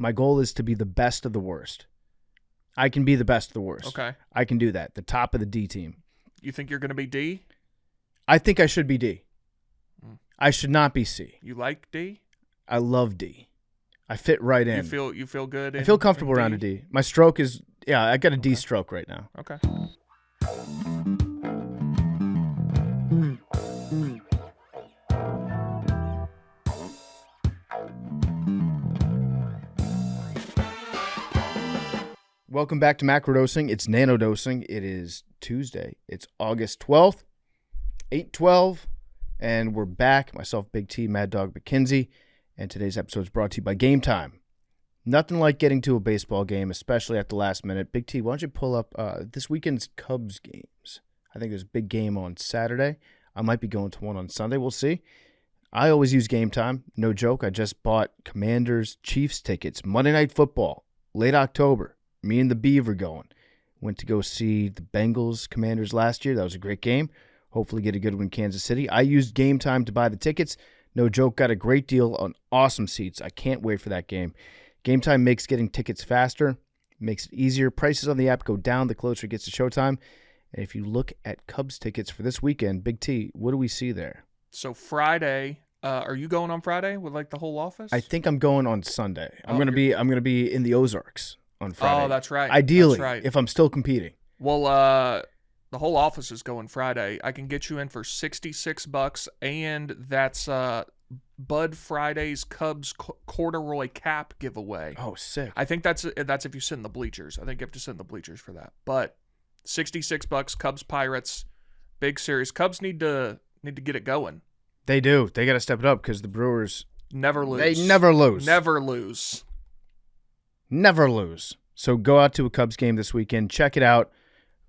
My goal is to be the best of the worst. I can be the best of the worst. Okay. I can do that. The top of the D team. You think you're going to be D? I think I should be D. I should not be C. You like D? I love D. I fit right in. You feel good? I feel comfortable around a D. My stroke is, I got a D stroke right now. Okay. Welcome back to Macrodosing. It's Nanodosing. It is Tuesday. It's August 12th, 8:12, and we're back. Myself, Big T, Mad Dog McKenzie, and today's episode is brought to you by Game Time. Nothing like getting to a baseball game, especially at the last minute. Big T, why don't you pull up this weekend's Cubs games? I think there's a big game on Saturday. I might be going to one on Sunday. We'll see. I always use Game Time. No joke. I just bought Commanders-Chiefs tickets. Monday Night Football, late October. Me and the Beaver going. Went to go see the Bengals Commanders last year. That was a great game. Hopefully get a good one in Kansas City. I used Game Time to buy the tickets. No joke, got a great deal on awesome seats. I can't wait for that game. Game Time makes getting tickets faster, makes it easier. Prices on the app go down the closer it gets to showtime. And if you look at Cubs tickets for this weekend, Big T, what do we see there? So Friday, are you going on Friday with like the whole office? I think I'm going on Sunday. I'm gonna be in the Ozarks on Friday. Oh, that's right. Ideally, that's right. If I'm still competing. Well, the whole office is going Friday. I can get you in for $66, and that's Bud Friday's Cubs corduroy cap giveaway. Oh, sick! I think that's if you sit in the bleachers. I think you have to sit in the bleachers for that. But $66, Cubs Pirates, big series. Cubs need to get it going. They do. They got to step it up because the Brewers never lose. They never lose. Never lose. Never lose. So go out to a Cubs game this weekend. Check it out.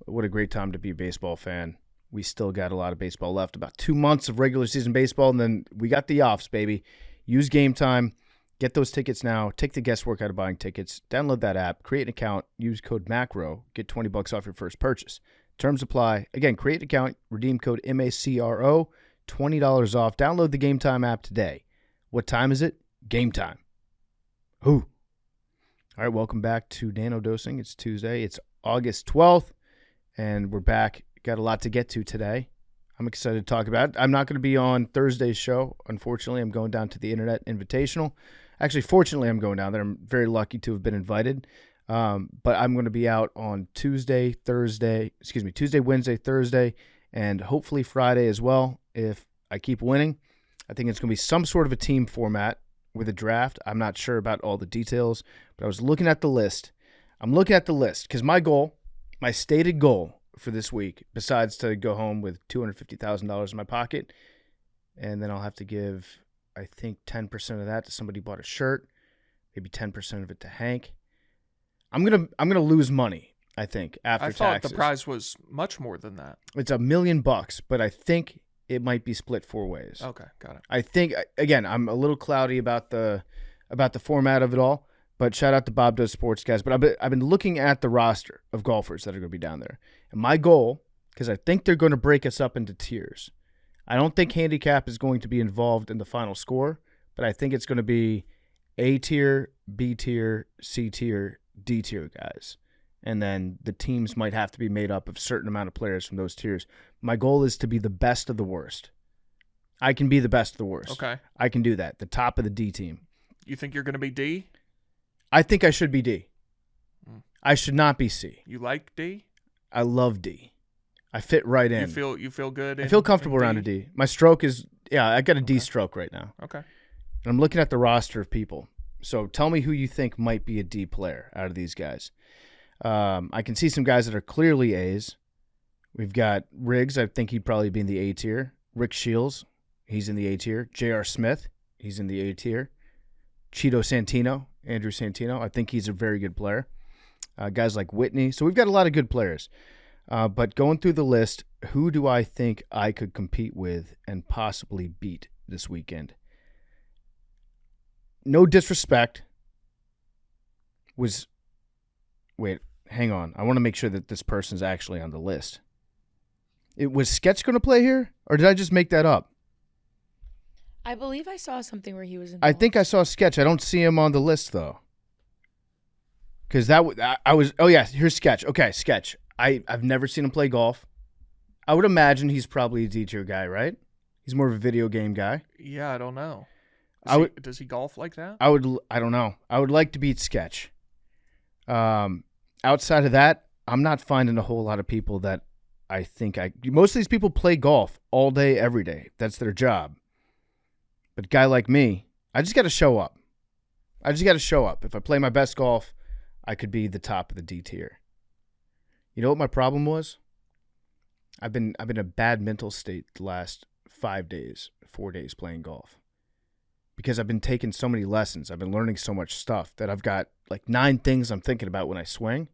What a great time to be a baseball fan. We still got a lot of baseball left. About 2 months of regular season baseball, and then we got the offs, baby. Use Game Time. Get those tickets now. Take the guesswork out of buying tickets. Download that app. Create an account. Use code MACRO. Get $20 off your first purchase. Terms apply. Again, create an account. Redeem code MACRO. $20 off. Download the Game Time app today. What time is it? Game time. Who? All right, welcome back to Nanodosing. It's Tuesday. It's August 12th, and we're back. Got a lot to get to today. I'm excited to talk about it. I'm not going to be on Thursday's show. Unfortunately, I'm going down to the Internet Invitational. Actually, fortunately, I'm going down there. I'm very lucky to have been invited. But I'm going to be out on Tuesday, Wednesday, Thursday, and hopefully Friday as well if I keep winning. I think it's going to be some sort of a team format with a draft. I'm not sure about all the details, but I was looking at the list. I'm looking at the list because my stated goal for this week, besides to go home with $250,000 in my pocket, and then I'll have to give, I think, 10% of that to somebody who bought a shirt, maybe 10% of it to Hank. I'm gonna lose money, I think, after taxes. I thought the prize was much more than that. It's $1 million, but I think it might be split 4 ways. Okay, got it. I think, again, I'm a little cloudy about the format of it all, but shout out to Bob Does Sports, guys. But I've been looking at the roster of golfers that are going to be down there. And my goal, because I think they're going to break us up into tiers. I don't think handicap is going to be involved in the final score, but I think it's going to be A tier, B tier, C tier, D tier guys. And then the teams might have to be made up of a certain amount of players from those tiers. My goal is to be the best of the worst. I can be the best of the worst. Okay. I can do that. The top of the D team. You think you're going to be D? I think I should be D. I should not be C. You like D? I love D. I fit right in. You feel good? I feel comfortable around a D. My stroke is, I got a D stroke right now. Okay. And I'm looking at the roster of people. So tell me who you think might be a D player out of these guys. I can see some guys that are clearly A's. We've got Riggs. I think he'd probably be in the A tier. Rick Shields, he's in the A tier. J.R. Smith, he's in the A tier. Cheeto Santino, Andrew Santino, I think he's a very good player. Guys like Whitney. So we've got a lot of good players. But going through the list, who do I think I could compete with and possibly beat this weekend? No disrespect. Wait, hang on. I want to make sure that this person's actually on the list. Was Sketch going to play here, or did I just make that up? I believe I saw something where he was involved. I think I saw Sketch. I don't see him on the list, though. Because I was. Oh yeah, here's Sketch. Okay, Sketch. I've never seen him play golf. I would imagine he's probably a D-tier guy, right? He's more of a video game guy. Yeah, I don't know. Does he golf like that? I don't know. I would like to beat Sketch. Outside of that, I'm not finding a whole lot of people that I think most of these people play golf all day, every day. That's their job. But a guy like me, I just got to show up. If I play my best golf, I could be the top of the D tier. You know what my problem was? I've been in a bad mental state the last 4 days playing golf. Because I've been taking so many lessons. I've been learning so much stuff that I've got like 9 things I'm thinking about when I swing.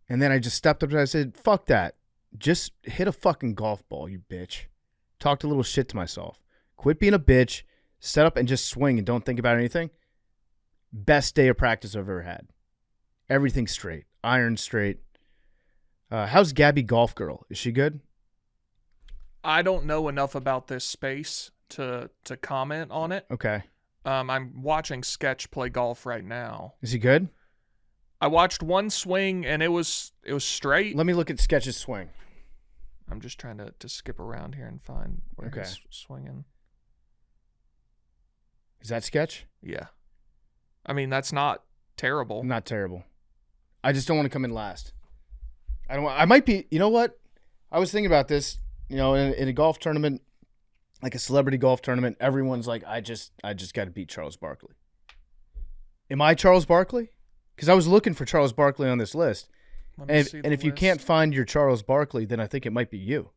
And then I just stepped up and I said, fuck that. Just hit a fucking golf ball, you bitch. Talked a little shit to myself. Quit being a bitch. Set up and just swing and don't think about anything. Best day of practice I've ever had. Everything straight. Iron straight. How's Gabby Golf Girl? Is she good? I don't know enough about this space to comment on it. Okay. I'm watching Sketch play golf right now. Is he good? I watched one swing and it was straight. Let me look at Sketch's swing. I'm just trying to skip around here and find where he's swinging. Is that Sketch? Yeah. I mean, that's not terrible. Not terrible. I just don't want to come in last. I might be, you know what? I was thinking about this, in a golf tournament, like a celebrity golf tournament, everyone's like, I just got to beat Charles Barkley. Am I Charles Barkley? Because I was looking for Charles Barkley on this list. And if you can't find your Charles Barkley, then I think it might be you.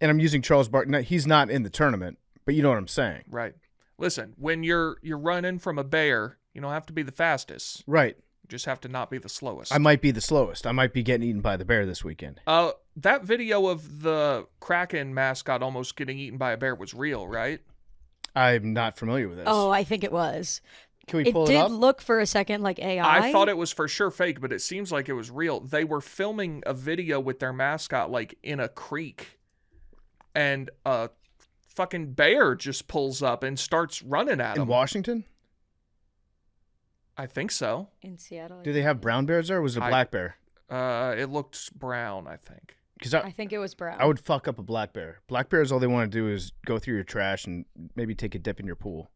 And I'm using Charles Barkley. He's not in the tournament, but you know what I'm saying. Right. Listen, when you're running from a bear, you don't have to be the fastest. Right. You just have to not be the slowest. I might be the slowest. I might be getting eaten by the bear this weekend. That video of the Kraken mascot almost getting eaten by a bear was real, right? I'm not familiar with this. Oh, I think it was. Can we pull it up? It did look for a second like AI. I thought it was for sure fake, but it seems like it was real. They were filming a video with their mascot like in a creek, and a fucking bear just pulls up and starts running at them. In Washington? I think so. In Seattle. Do they have brown bears there, or was it a black bear? It looked brown, I think. Because I think it was brown. I would fuck up a black bear. Black bears, all they want to do is go through your trash and maybe take a dip in your pool.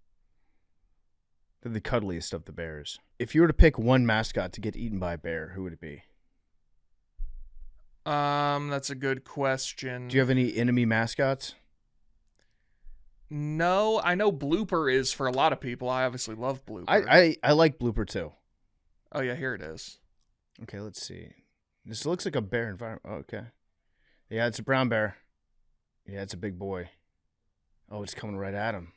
They're the cuddliest of the bears. If you were to pick one mascot to get eaten by a bear, who would it be? That's a good question. Do you have any enemy mascots? No, I know Blooper is for a lot of people. I obviously love Blooper. I like Blooper too. Oh yeah, here it is. Okay, let's see. This looks like a bear environment. Oh, okay. Yeah, it's a brown bear. Yeah, it's a big boy. Oh, it's coming right at him.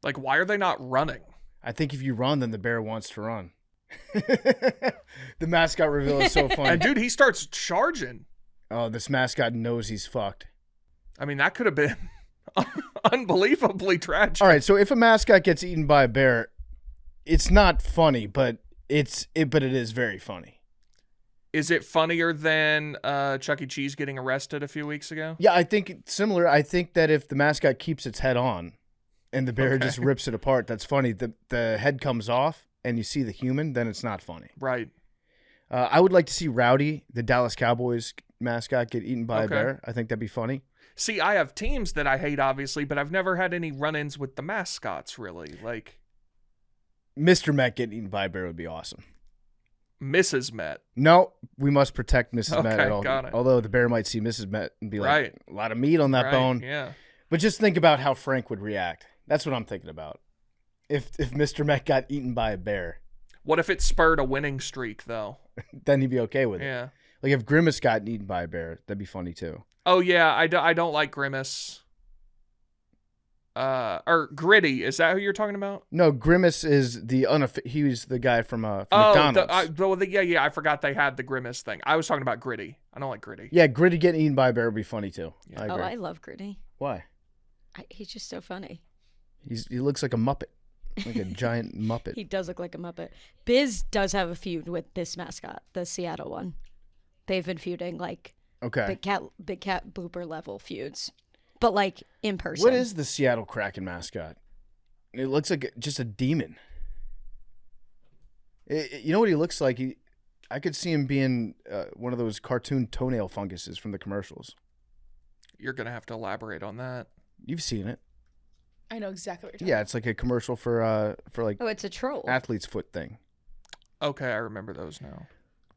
Like, why are they not running? I think if you run, then the bear wants to run. The mascot reveal is so funny. And dude, he starts charging. Oh, this mascot knows he's fucked. I mean, that could have been unbelievably tragic. All right, so if a mascot gets eaten by a bear, it's not funny, but it is very funny. Is it funnier than Chuck E. Cheese getting arrested a few weeks ago? Yeah, I think it's similar. I think that if the mascot keeps its head on and the bear just rips it apart, that's funny. The head comes off and you see the human, then it's not funny. Right. I would like to see Rowdy, the Dallas Cowboys mascot, get eaten by a bear. I think that'd be funny. See, I have teams that I hate, obviously, but I've never had any run-ins with the mascots, really. Like, Mr. Met getting eaten by a bear would be awesome. Mrs. Met. No, we must protect Mrs. Met at all. Got it. Although the bear might see Mrs. Met and be like, a lot of meat on that bone. Yeah. But just think about how Frank would react. That's what I'm thinking about. If Mr. Met got eaten by a bear. What if it spurred a winning streak, though? Then he'd be okay with it. Yeah. Like if Grimace got eaten by a bear, that'd be funny too. Oh, yeah, I don't like Grimace. Or Gritty, is that who you're talking about? No, Grimace is he was the guy from McDonald's. Yeah, I forgot they had the Grimace thing. I was talking about Gritty. I don't like Gritty. Yeah, Gritty getting eaten by a bear would be funny too. Yeah. I agree. I love Gritty. Why? He's just so funny. He looks like a Muppet. Like a giant Muppet. He does look like a Muppet. Biz does have a feud with this mascot, the Seattle one. They've been feuding like big cat blooper level feuds. But like in person. What is the Seattle Kraken mascot? It looks like just a demon. You know what he looks like? I could see him being one of those cartoon toenail funguses from the commercials. You're going to have to elaborate on that. You've seen it. I know exactly what you're talking Yeah, it's like a commercial for like Oh, it's a troll. athlete's foot thing. Okay, I remember those now.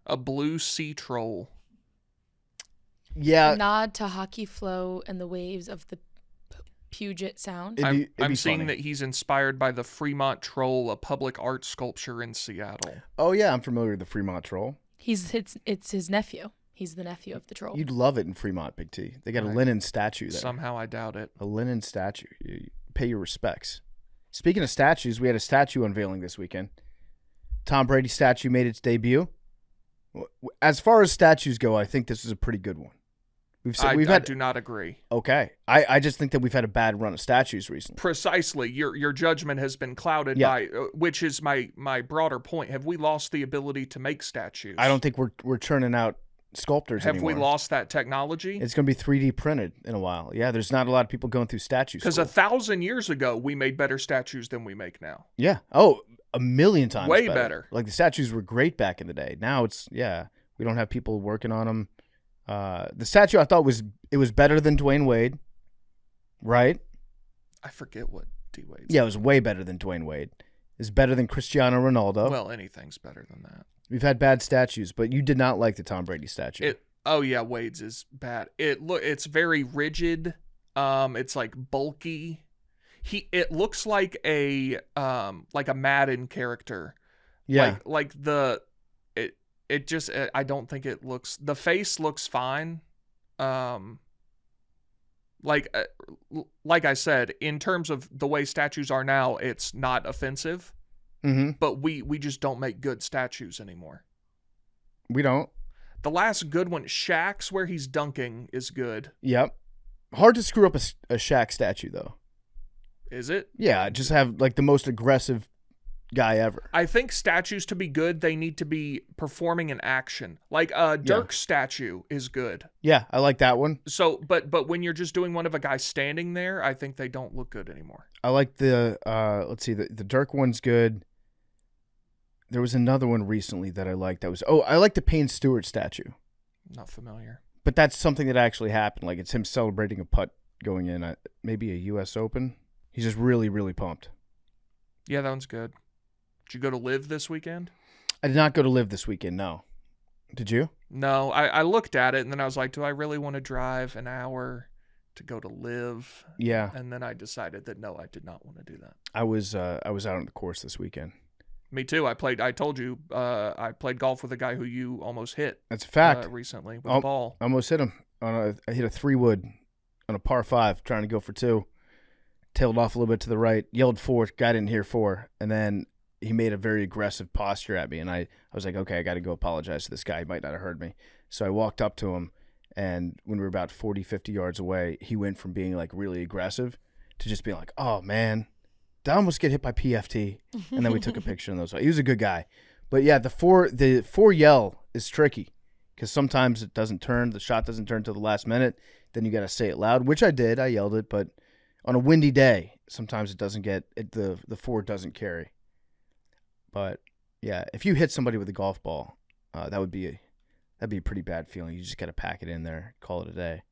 A blue sea troll. Yeah. A nod to hockey flow and the waves of the Puget Sound. I'm seeing that he's inspired by the Fremont Troll, a public art sculpture in Seattle. Oh, yeah, I'm familiar with the Fremont Troll. It's his nephew. He's the nephew of the troll. You'd love it in Fremont, Big T. They got a linen statue there. Somehow I doubt it. A linen statue. You pay your respects. Speaking of statues, we had a statue unveiling this weekend. Tom Brady statue made its debut. As far as statues go, I think this is a pretty good one. I do not agree. Okay. I just think that we've had a bad run of statues recently. Precisely. Your judgment has been clouded by, which is my broader point. Have we lost the ability to make statues? I don't think we're churning out sculptors anymore. Have we lost that technology? It's going to be 3D printed in a while. Yeah, there's not a lot of people going through statues. Because 1,000 years ago, we made better statues than we make now. Yeah. Oh, a million times way better. Like the statues were great back in the day. Now we don't have people working on them. The statue I thought was better than Dwayne Wade, right? I forget what D Wade. Yeah, it was way better than Dwayne Wade. It's better than Cristiano Ronaldo. Well, anything's better than that. We've had bad statues, but you did not like the Tom Brady statue. Wade's is bad. It's very rigid. It's like bulky. It looks like a Madden character. Yeah. It just, I don't think it looks, the face looks fine. Like I said, in terms of the way statues are now, it's not offensive. Mm-hmm. But we just don't make good statues anymore. We don't. The last good one, Shaq's, where he's dunking, is good. Yep. Hard to screw up a Shaq statue, though. Is it? Yeah, just have like the most aggressive guy ever. I think statues, to be good, they need to be performing an action. Like Dirk's statue is good. Yeah, I like that one. So, but when you're just doing one of a guy standing there, I think they don't look good anymore. I like the let's see, the Dirk one's good. There was another one recently that I liked. I like the Payne Stewart statue. Not familiar. But that's something that actually happened. Like it's him celebrating a putt going in at maybe a U.S. Open. He's just really, really pumped. Yeah, that one's good. Did you go to Live this weekend? I did not go to Live this weekend, no. Did you? No, I looked at it and then I was like, do I really want to drive an hour to go to Live? Yeah. And then I decided that no, I did not want to do that. I was out on the course this weekend. Me too. I told you, I played golf with a guy who you almost hit. That's a fact. Recently with a ball. I almost hit him. I hit a 3-wood on a par 5 trying to go for 2. Tailed off a little bit to the right, yelled 4, guy didn't hear 4, and then he made a very aggressive posture at me, and I was like, okay, I got to go apologize to this guy. He might not have heard me. So I walked up to him, and when we were about 40, 50 yards away, he went from being like really aggressive to just being like, oh, man, did I almost get hit by PFT? And then we took a picture of those. He was a good guy. But yeah, the four yell is tricky because sometimes it doesn't turn. The shot doesn't turn till the last minute. Then you got to say it loud, which I did. I yelled it, but on a windy day, sometimes it doesn't get it. The 4 doesn't carry. But yeah, if you hit somebody with a golf ball, that'd be a pretty bad feeling. You just got to pack it in there, call it a day.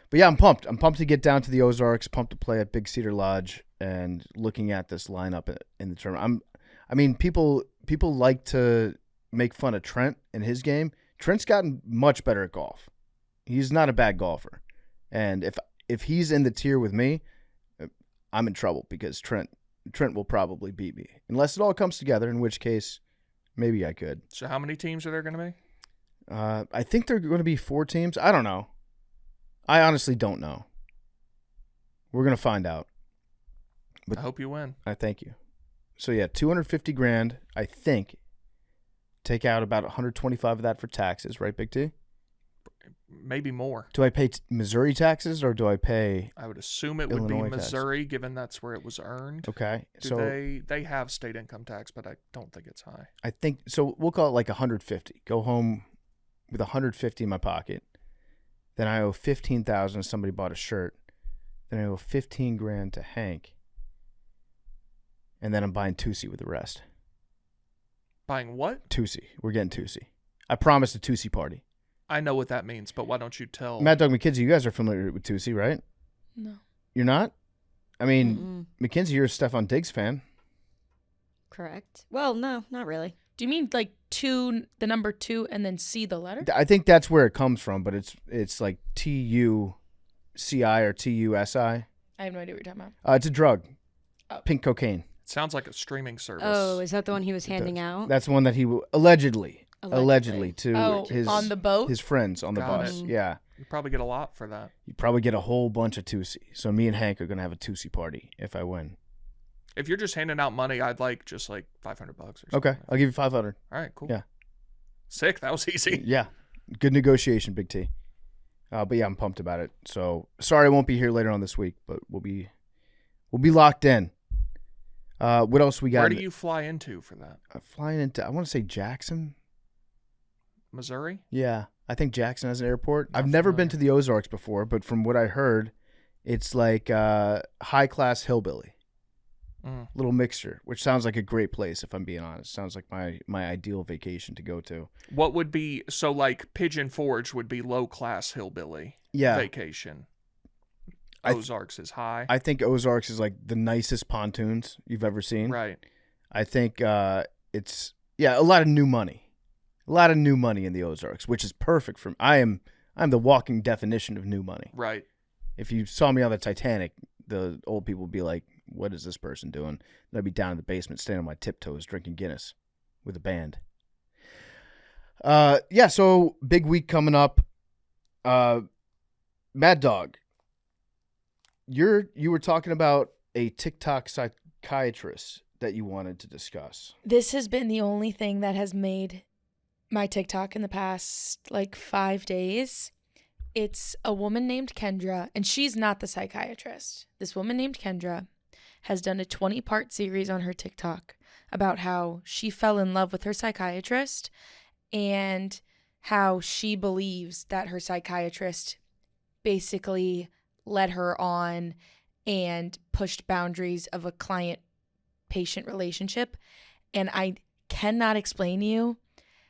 But yeah, I'm pumped. I'm pumped to get down to the Ozarks. Pumped to play at Big Cedar Lodge and looking at this lineup in the tournament. I mean, people like to make fun of Trent and his game. Trent's gotten much better at golf. He's not a bad golfer, and if he's in the tier with me, I'm in trouble because Trent will probably beat me unless it all comes together, in which case maybe I could. So how many teams are there going to be? I think there are going to be 4 teams. I don't know. I honestly don't know. We're going to find out. But I hope you win. I thank you. So yeah, $250,000, I think. Take out about 125 of that for taxes, right, Big T? Maybe more. Do I pay Missouri taxes or do I pay I would assume it Illinois would be Missouri, given that's where it was earned. Okay. So they have state income tax, but I don't think it's high. I think so. We'll call it like 150. Go home with 150 in my pocket. Then I owe 15,000 if somebody bought a shirt. Then I owe 15 grand to Hank. And then I'm buying Tusi with the rest. Buying what? Tusi. We're getting Tusi. I promised a Tusi party. I know what that means, but why don't you tell? Mad Dog McKinsey, you guys are familiar with Tusi, right? No. You're not? I mean, McKinsey, you're a Stefan Diggs fan. Correct. Well, no, not really. Do you mean like 2, the number 2, and then C the letter? I think that's where it comes from, but it's like Tuci or Tusi. I have no idea what you're talking about. It's a drug. Oh. Pink cocaine. It sounds like a streaming service. Oh, is that the one he was handing out? That's one that he allegedly to his on the boat, his friends on the Got bus. it. Yeah, You probably get a lot for that. you probably get a whole bunch of Tusi. So me and Hank are gonna have a Tusi party if I win. If you're just handing out money, I'd like just like $500 or something. Okay, I'll give you 500. All right, cool. Yeah. Sick. That was easy. Yeah, good negotiation, Big T. But yeah, I'm pumped about it. So sorry I won't be here later on this week, but we'll be locked in. What else we got? Where do you fly into for that? Flying into, I want to say Jackson. Missouri? Yeah, I think Jackson has an airport. Not I've never been familiar. to the Ozarks before, but from what I heard, it's like high-class hillbilly. Little mixture, which sounds like a great place, if I'm being honest. Sounds like my ideal vacation to go to. What would be, so like Pigeon Forge would be low-class hillbilly vacation. Ozarks is high. I think Ozarks is like the nicest pontoons you've ever seen. Right. I think it's a lot of new money. A lot of new money in the Ozarks, which is perfect for me. I'm the walking definition of new money. Right. If you saw me on the Titanic, the old people would be like, what is this person doing? And I'd be down in the basement, standing on my tiptoes, drinking Guinness with a band. So big week coming up. Mad Dog, you were talking about a Tik Tok psychiatrist that you wanted to discuss. This has been the only thing that has made my TikTok in the past like 5 days. It's a woman named Kendra, and she's not the psychiatrist. This woman named Kendra has done a 20-part series on her TikTok about how she fell in love with her psychiatrist and how she believes that her psychiatrist basically led her on and pushed boundaries of a client-patient relationship. And I cannot explain to you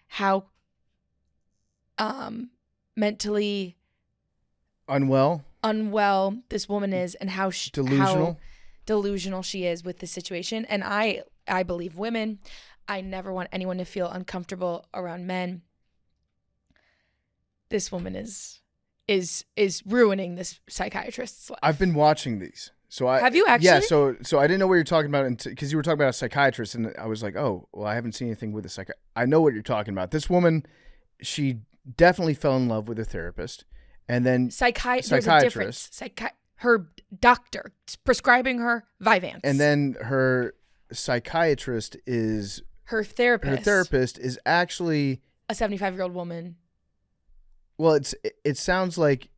how mentally unwell this woman is and how delusional she is with the situation. And I believe women. I never want anyone to feel uncomfortable around men. This woman is ruining this psychiatrist's life. I've been watching these. Have you actually? Yeah. So I didn't know what you're talking about because you were talking about a psychiatrist, and I was like, oh, well, I haven't seen anything with a psychiatrist. I know what you're talking about. This woman, she definitely fell in love with a therapist, and then there's a difference. Her doctor prescribing her Vyvanse, and then her psychiatrist is her therapist. Her therapist is actually a 75-year-old woman. Well, it sounds like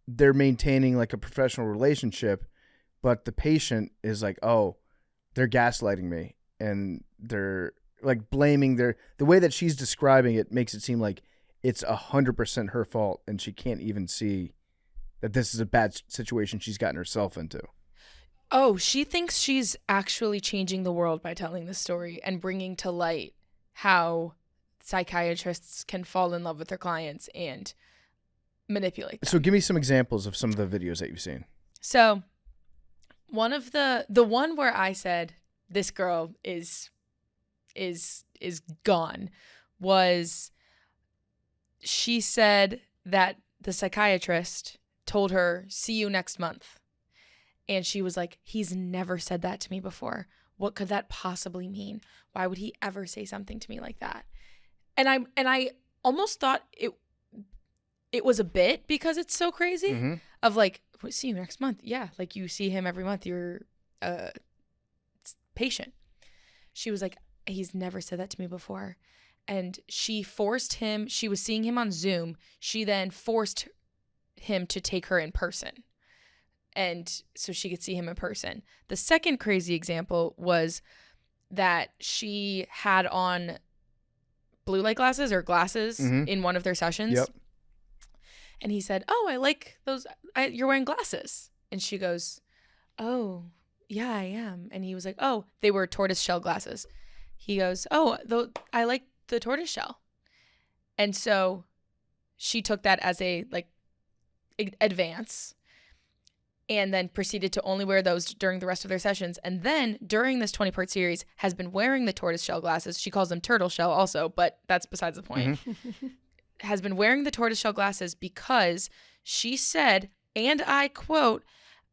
they're maintaining like a professional relationship, but the patient is like, oh, they're gaslighting me, and they're like blaming the way that she's describing it makes it seem like it's 100% her fault, and she can't even see that this is a bad situation she's gotten herself into. Oh, she thinks she's actually changing the world by telling this story and bringing to light how psychiatrists can fall in love with their clients and manipulate them. So give me some examples of some of the videos that you've seen. So one of the one where I said this girl is gone was she said that the psychiatrist told her, see you next month. And she was like, he's never said that to me before. What could that possibly mean? Why would he ever say something to me like that? And I almost thought it was a bit because it's so crazy of like, see you next month. Yeah, like you see him every month. You're a patient. She was like, he's never said that to me before. And she forced him. She was seeing him on Zoom. She then forced him to take her in person. And so she could see him in person. The second crazy example was that she had on blue light glasses or glasses in one of their sessions. Yep. And he said, oh, I like those. You're wearing glasses. And she goes, oh, yeah, I am. And he was like, oh, they were tortoise shell glasses. he goes, oh, I like the tortoiseshell. And so she took that as a like advance and then proceeded to only wear those during the rest of their sessions. And then during this 20-part series has been wearing the tortoiseshell glasses. She calls them turtle shell also, but that's besides the point. Mm-hmm. Has been wearing the tortoiseshell glasses because she said, and I quote,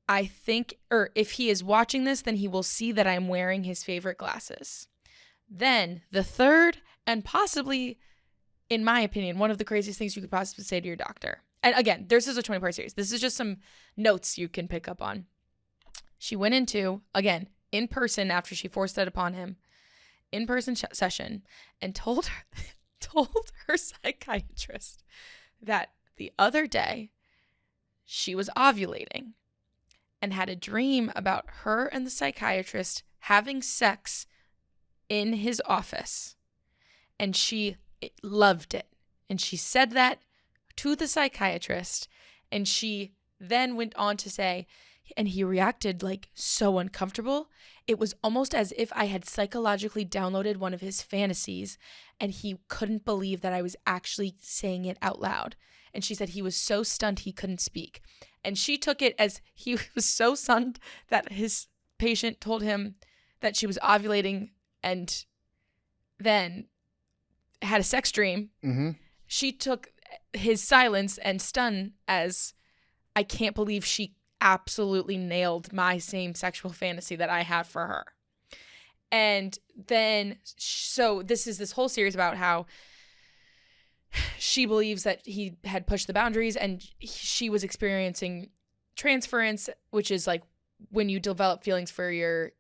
I think, or if he is watching this, then he will see that I'm wearing his favorite glasses. Then the third, and possibly, in my opinion, one of the craziest things you could possibly say to your doctor. And again, this is a 20-part series. This is just some notes you can pick up on. She went into, again, in person after she forced that upon him, in-person session, and told her psychiatrist that the other day she was ovulating and had a dream about her and the psychiatrist having sex in his office. And she loved it. And she said that to the psychiatrist, and she then went on to say, and he reacted like so uncomfortable. It was almost as if I had psychologically downloaded one of his fantasies, and he couldn't believe that I was actually saying it out loud. And she said he was so stunned he couldn't speak. And she took it as he was so stunned that his patient told him that she was ovulating and then had a sex dream. Mm-hmm. She took his silence and stun as, I can't believe she absolutely nailed my same sexual fantasy that I have for her. And then, so this is this whole series about how she believes that he had pushed the boundaries, and she was experiencing transference, which is like when you develop feelings for your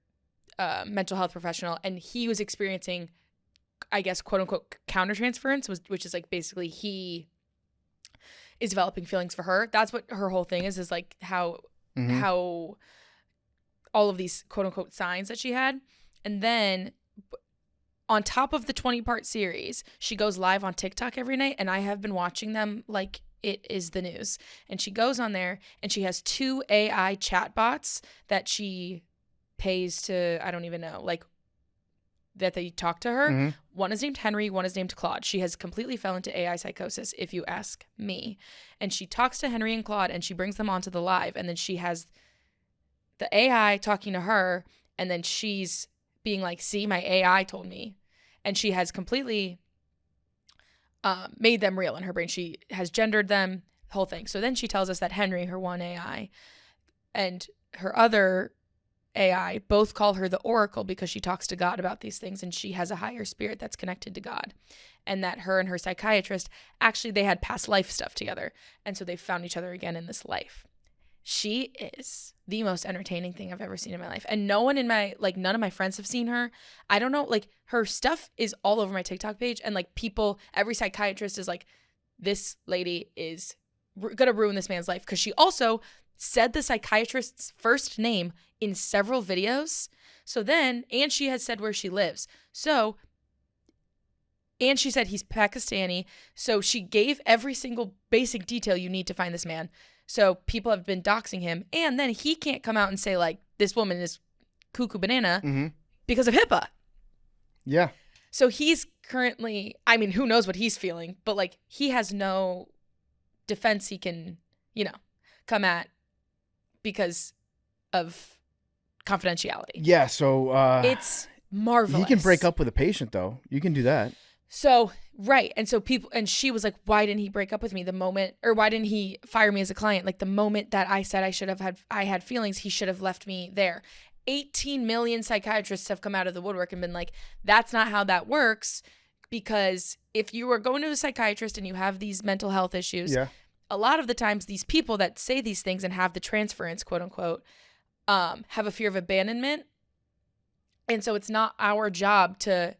mental health professional, and he was experiencing, I guess, quote unquote, countertransference, which is like basically he is developing feelings for her. That's what her whole thing is like how all of these quote unquote signs that she had. And then on top of the 20-part series, she goes live on TikTok every night, and I have been watching them like it is the news. And she goes on there, and she has 2 AI chatbots that she pays to, I don't even know, like that they talk to her. Mm-hmm. One is named Henry, one is named Claude. She has completely fell into AI psychosis, if you ask me. And she talks to Henry and Claude, and she brings them onto the live, and then she has the AI talking to her, and then she's being like, see, my AI told me. And she has completely made them real in her brain. She has gendered them, the whole thing. So then she tells us that Henry, her one AI, and her other AI both call her the Oracle because she talks to God about these things, and she has a higher spirit that's connected to God. And that her and her psychiatrist, actually they had past life stuff together. And so they found each other again in this life. She is the most entertaining thing I've ever seen in my life. And no one in my, like, none of my friends have seen her. I don't know, like, her stuff is all over my TikTok page. And, like, people, every psychiatrist is like, this lady is gonna ruin this man's life. Because she also said the psychiatrist's first name in several videos. So then, and she has said where she lives. So, and she said he's Pakistani. So she gave every single basic detail you need to find this man. So people have been doxing him. And then he can't come out and say, like, this woman is cuckoo banana because of HIPAA. Yeah. So he's currently, I mean, who knows what he's feeling, but, like, he has no defense he can, you know, come at because of confidentiality. Yeah, so it's marvelous. He can break up with a patient, though. You can do that. So, right. And so people, and she was like, why didn't he break up with me the moment, or why didn't he fire me as a client? Like, the moment that I said I had feelings, he should have left me there. 18 million psychiatrists have come out of the woodwork and been like, that's not how that works. Because if you are going to a psychiatrist and you have these mental health issues, a lot of the times these people that say these things and have the transference, quote unquote, have a fear of abandonment. And so it's our job to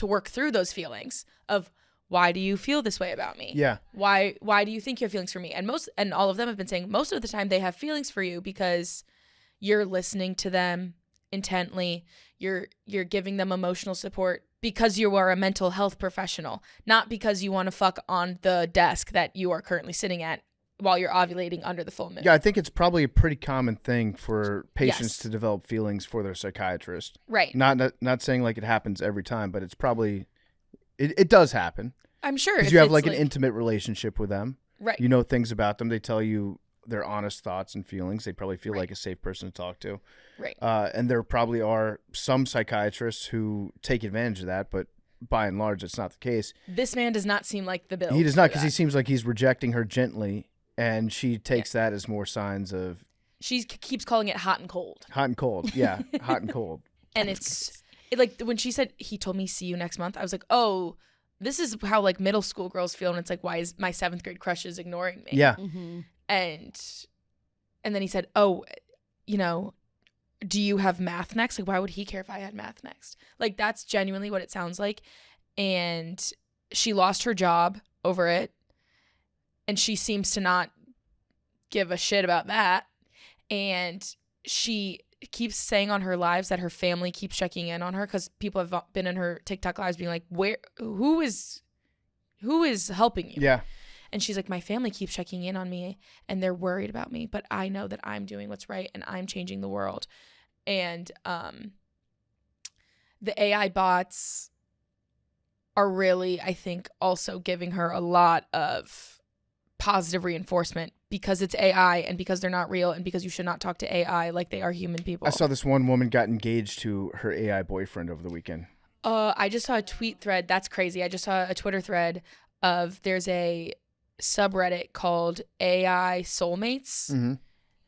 work through those feelings of, why do you feel this way about me? Yeah. Why do you think you have feelings for me? And all of them have been saying most of the time they have feelings for you because you're listening to them intently. You're giving them emotional support because you are a mental health professional, not because you want to fuck on the desk that you are currently sitting at while you're ovulating under the full moon. Yeah, I think it's probably a pretty common thing for patients Yes. to develop feelings for their psychiatrist. Right. Not saying like it happens every time, but it's probably it does happen. I'm sure. Because if you have it's like an intimate relationship with them. Right. You know things about them. They tell you their honest thoughts and feelings. They probably feel like a safe person to talk to. Right. And there probably are some psychiatrists who take advantage of that, but by and large, it's not the case. This man does not seem like the bill. He does not, because he seems like he's rejecting her gently, and she takes that as more signs of... She keeps calling it hot and cold. Hot and cold. Yeah, hot and cold. And it's like when she said, he told me, see you next month, I was like, oh, this is how like middle school girls feel. And it's like, why is my 7th grade crush is ignoring me? Yeah. Mm-hmm. And then he said, oh, you know, do you have math next? Like, why would he care if I had math next? Like, that's genuinely what it sounds like. And she lost her job over it. And she seems to not give a shit about that. And she keeps saying on her lives that her family keeps checking in on her because people have been in her TikTok lives being like, who is helping you? Yeah. And she's like, my family keeps checking in on me and they're worried about me, but I know that I'm doing what's right and I'm changing the world. And the AI bots are really, I think, also giving her a lot of positive reinforcement because it's AI and because they're not real and because you should not talk to AI like they are human people. I saw this one woman got engaged to her AI boyfriend over the weekend. I just saw a tweet thread. That's crazy. I just saw a Twitter thread of there's a subreddit called AI Soulmates, Mm-hmm.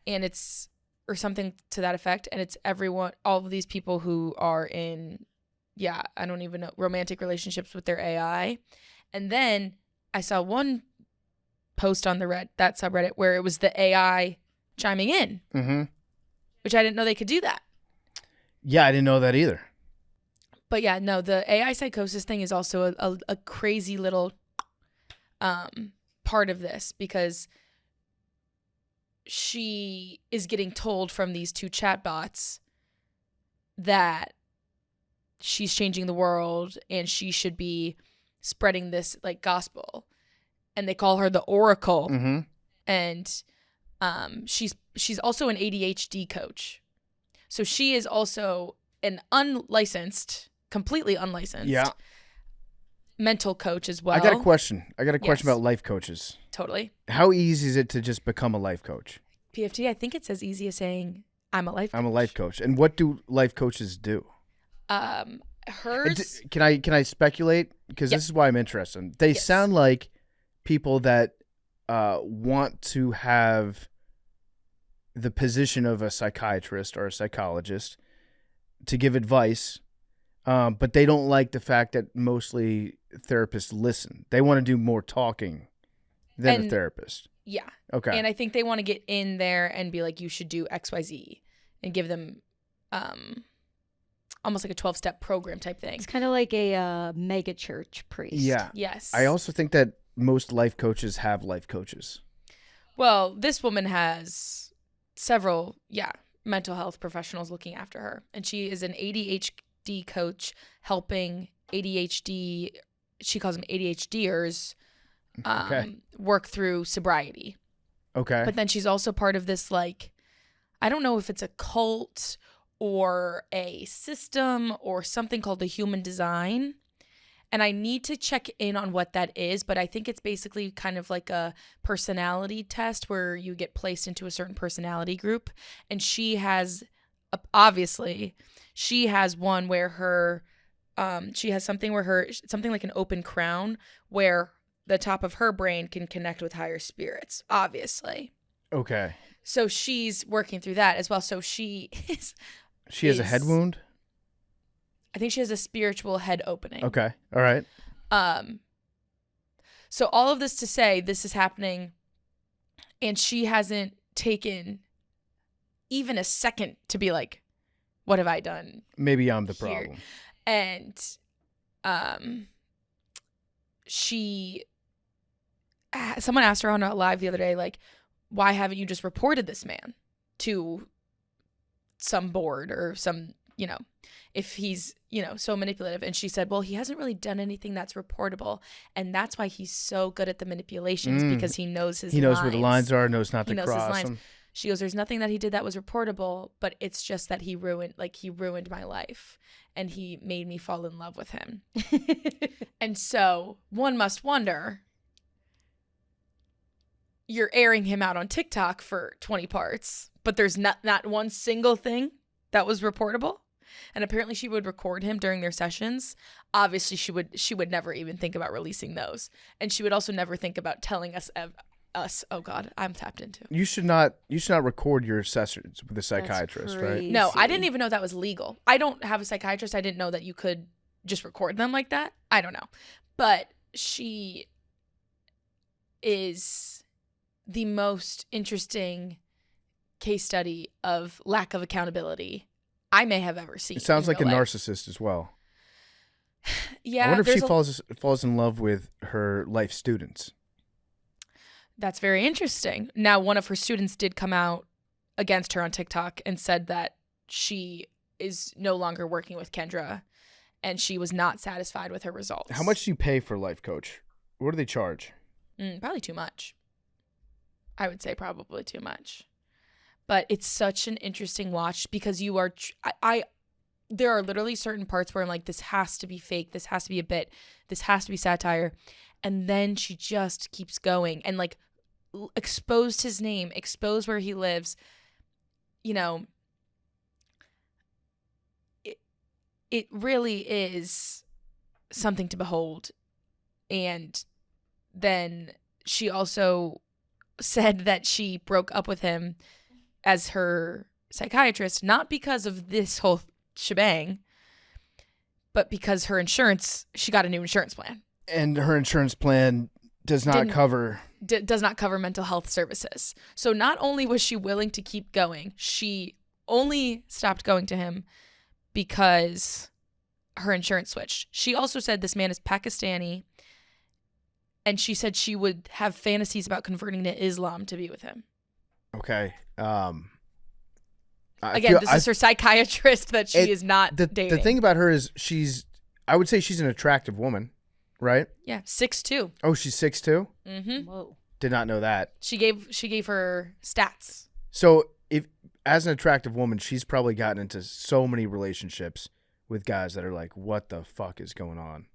and it's or something to that effect, and it's all of these people who are in I don't even know, romantic relationships with their AI. And then I saw one post on that subreddit where it was the AI chiming in, Mm-hmm. which I didn't know they could do that. Yeah, I didn't know that either. But yeah, no, the AI psychosis thing is also a crazy little part of this because she is getting told from these 2 chatbots that she's changing the world and she should be spreading this like gospel, and they call her the Oracle. Mm-hmm. And she's also an ADHD coach, so she is also an completely unlicensed mental coach as well. I got a question. Yes. About life coaches. Totally. How easy is it to just become a life coach? PFT, I think it's as easy as saying I'm a life coach. I'm a life coach. And what do life coaches do? Hers. Can I speculate? Because this is why I'm interested. They sound like people that want to have the position of a psychiatrist or a psychologist to give advice, but they don't like the fact that mostly therapists listen. They want to do more talking than a therapist. Yeah. Okay. And I think they want to get in there and be like, you should do XYZ and give them almost like a 12-step program type thing. It's kind of like a mega church priest. Yeah. Yes. I also think that most life coaches have life coaches. Well, this woman has several, mental health professionals looking after her. And she is an ADHD coach helping ADHD, she calls them ADHDers, work through sobriety. Okay. But then she's also part of this, like, I don't know if it's a cult or a system or something called the human design. And I need to check in on what that is, but I think it's basically kind of like a personality test where you get placed into a certain personality group. And she has, obviously, she has one where her, she has something like an open crown where the top of her brain can connect with higher spirits, obviously. Okay. So she's working through that as well. So she is... She has a head wound? I think she has a spiritual head opening. Okay. All right. So all of this to say, this is happening, and she hasn't taken even a second to be like, what have I done? Maybe I'm the here? problem. And someone asked her on a live the other day, like, why haven't you just reported this man to some board or some, if he's, so manipulative. And she said, well, he hasn't really done anything that's reportable. And that's why he's so good at the manipulations because he knows his lines. He knows where the lines are, knows not to knows cross his them. She goes, there's nothing that he did that was reportable, but it's just that he ruined my life and he made me fall in love with him. And so one must wonder, you're airing him out on TikTok for 20 parts, but there's not one single thing that was reportable. And apparently she would record him during their sessions. Obviously she would never even think about releasing those. And she would also never think about telling us, oh God, I'm tapped into. You should not record your sessions with a psychiatrist, right? No, I didn't even know that was legal. I don't have a psychiatrist. I didn't know that you could just record them like that. I don't know. But she is the most interesting case study of lack of accountability I may have ever seen. It sounds like a life. narcissist as well. Yeah. I wonder if she falls in love with her life students. That's very interesting. Now, one of her students did come out against her on TikTok and said that she is no longer working with Kendra and she was not satisfied with her results. How much do you pay for a life coach? What do they charge? Probably too much. I would say probably too much. But it's such an interesting watch because you are there are literally certain parts where I'm like, this has to be fake. This has to be a bit. This has to be satire. And then she just keeps going and like exposed his name, exposed where he lives. It really is something to behold. And then she also said that she broke up with him as her psychiatrist, not because of this whole shebang, but because she got a new insurance plan. And her insurance plan does not cover mental health services. So not only was she willing to keep going, she only stopped going to him because her insurance switched. She also said this man is Pakistani, and she said she would have fantasies about converting to Islam to be with him. Okay. Again, this is her psychiatrist that she is not dating. The thing about her is I would say she's an attractive woman, right? Yeah, 6'2". Oh, she's 6'2"? Mm-hmm. Whoa. Did not know that. She gave her stats. So if as an attractive woman, she's probably gotten into so many relationships with guys that are like, what the fuck is going on?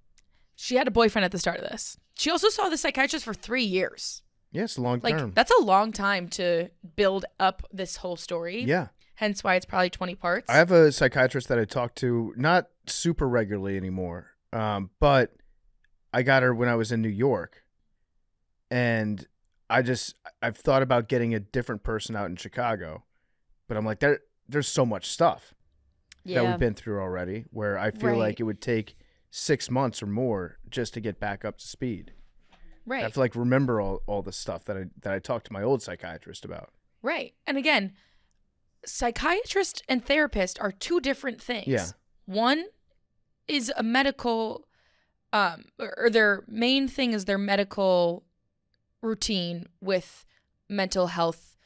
She had a boyfriend at the start of this. She also saw the psychiatrist for 3 years. Yes, yeah, long term. That's a long time to build up this whole story. Yeah. Hence why it's probably 20 parts. I have a psychiatrist that I talk to, not super regularly anymore, but I got her when I was in New York. And I've thought about getting a different person out in Chicago. But I'm like, there's so much stuff that we've been through already where I feel like it would take 6 months or more just to get back up to speed. Right. I have to like remember all the stuff that I talked to my old psychiatrist about. Right. And again, psychiatrist and therapist are two different things. Yeah. One is a medical, or their main thing is their medical routine with mental health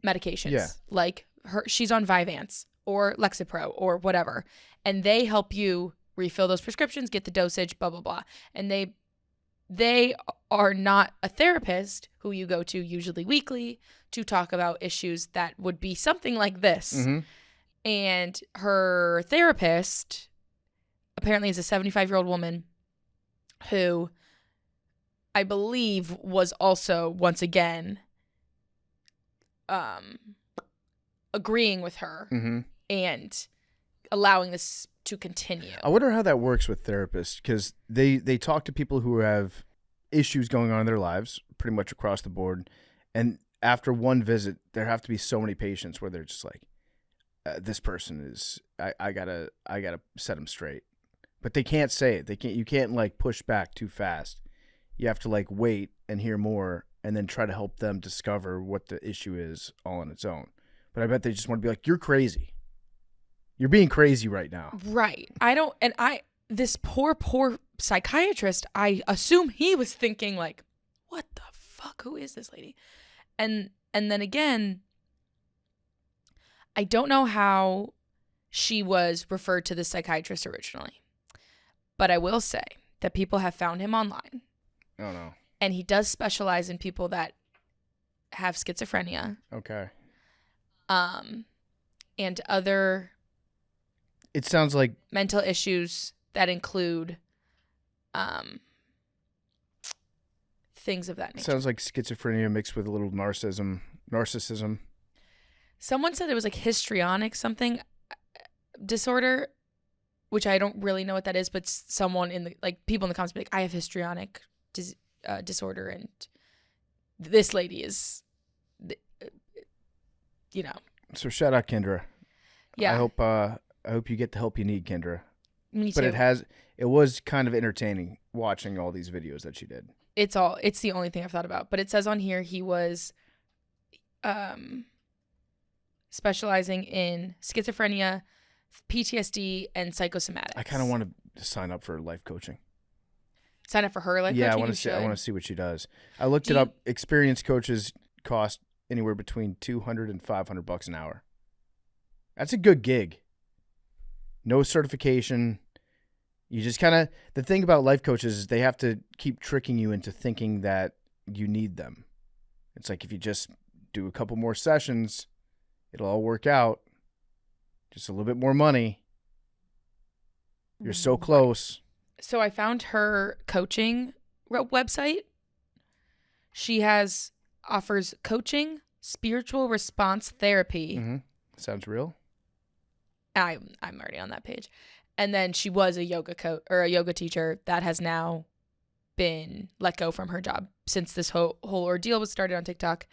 medications. Yeah. Like she's on Vyvanse or Lexapro or whatever. And they help you refill those prescriptions, get the dosage, blah, blah, blah. And they are not a therapist who you go to usually weekly to talk about issues that would be something like this. Mm-hmm. And her therapist apparently is a 75-year-old woman who I believe was also, once again, agreeing with her and allowing this to continue. I wonder how that works with therapists, because they talk to people who have issues going on in their lives pretty much across the board, and after one visit there have to be so many patients where they're just like, this person is I gotta set them straight, but they can't say it. You can't like push back too fast. You have to like wait and hear more and then try to help them discover what the issue is all on its own. But I bet they just want to be like, you're crazy. You're being crazy right now. Right. This poor psychiatrist, I assume he was thinking like, what the fuck? Who is this lady? And then again, I don't know how she was referred to the psychiatrist originally. But I will say that people have found him online. Oh, no. And he does specialize in people that have schizophrenia. Okay. And other... It sounds like... mental issues that include things of that nature. Sounds like schizophrenia mixed with a little narcissism. Someone said it was like histrionic something disorder, which I don't really know what that is, but someone in the, like, people in the comments be like, I have histrionic disorder, and this lady is, you know. So shout out Kendra. Yeah. I hope you get the help you need, Kendra. Me too. But it was kind of entertaining watching all these videos that she did. It's the only thing I've thought about. But it says on here he was specializing in schizophrenia, PTSD, and psychosomatics. I kind of want to sign up for life coaching. Sign up for her life coaching? Yeah, I want to see what she does. I looked it up. Experienced coaches cost anywhere between $200 and $500 an hour. That's a good gig. No certification. You just kind of, the thing about life coaches is they have to keep tricking you into thinking that you need them. It's like if you just do a couple more sessions, it'll all work out. Just a little bit more money. You're so close. So I found her coaching website. She offers coaching, spiritual response therapy. Mm-hmm. Sounds real. I'm already on that page. And then she was a yoga coach or a yoga teacher that has now been let go from her job since this whole ordeal was started on TikTok.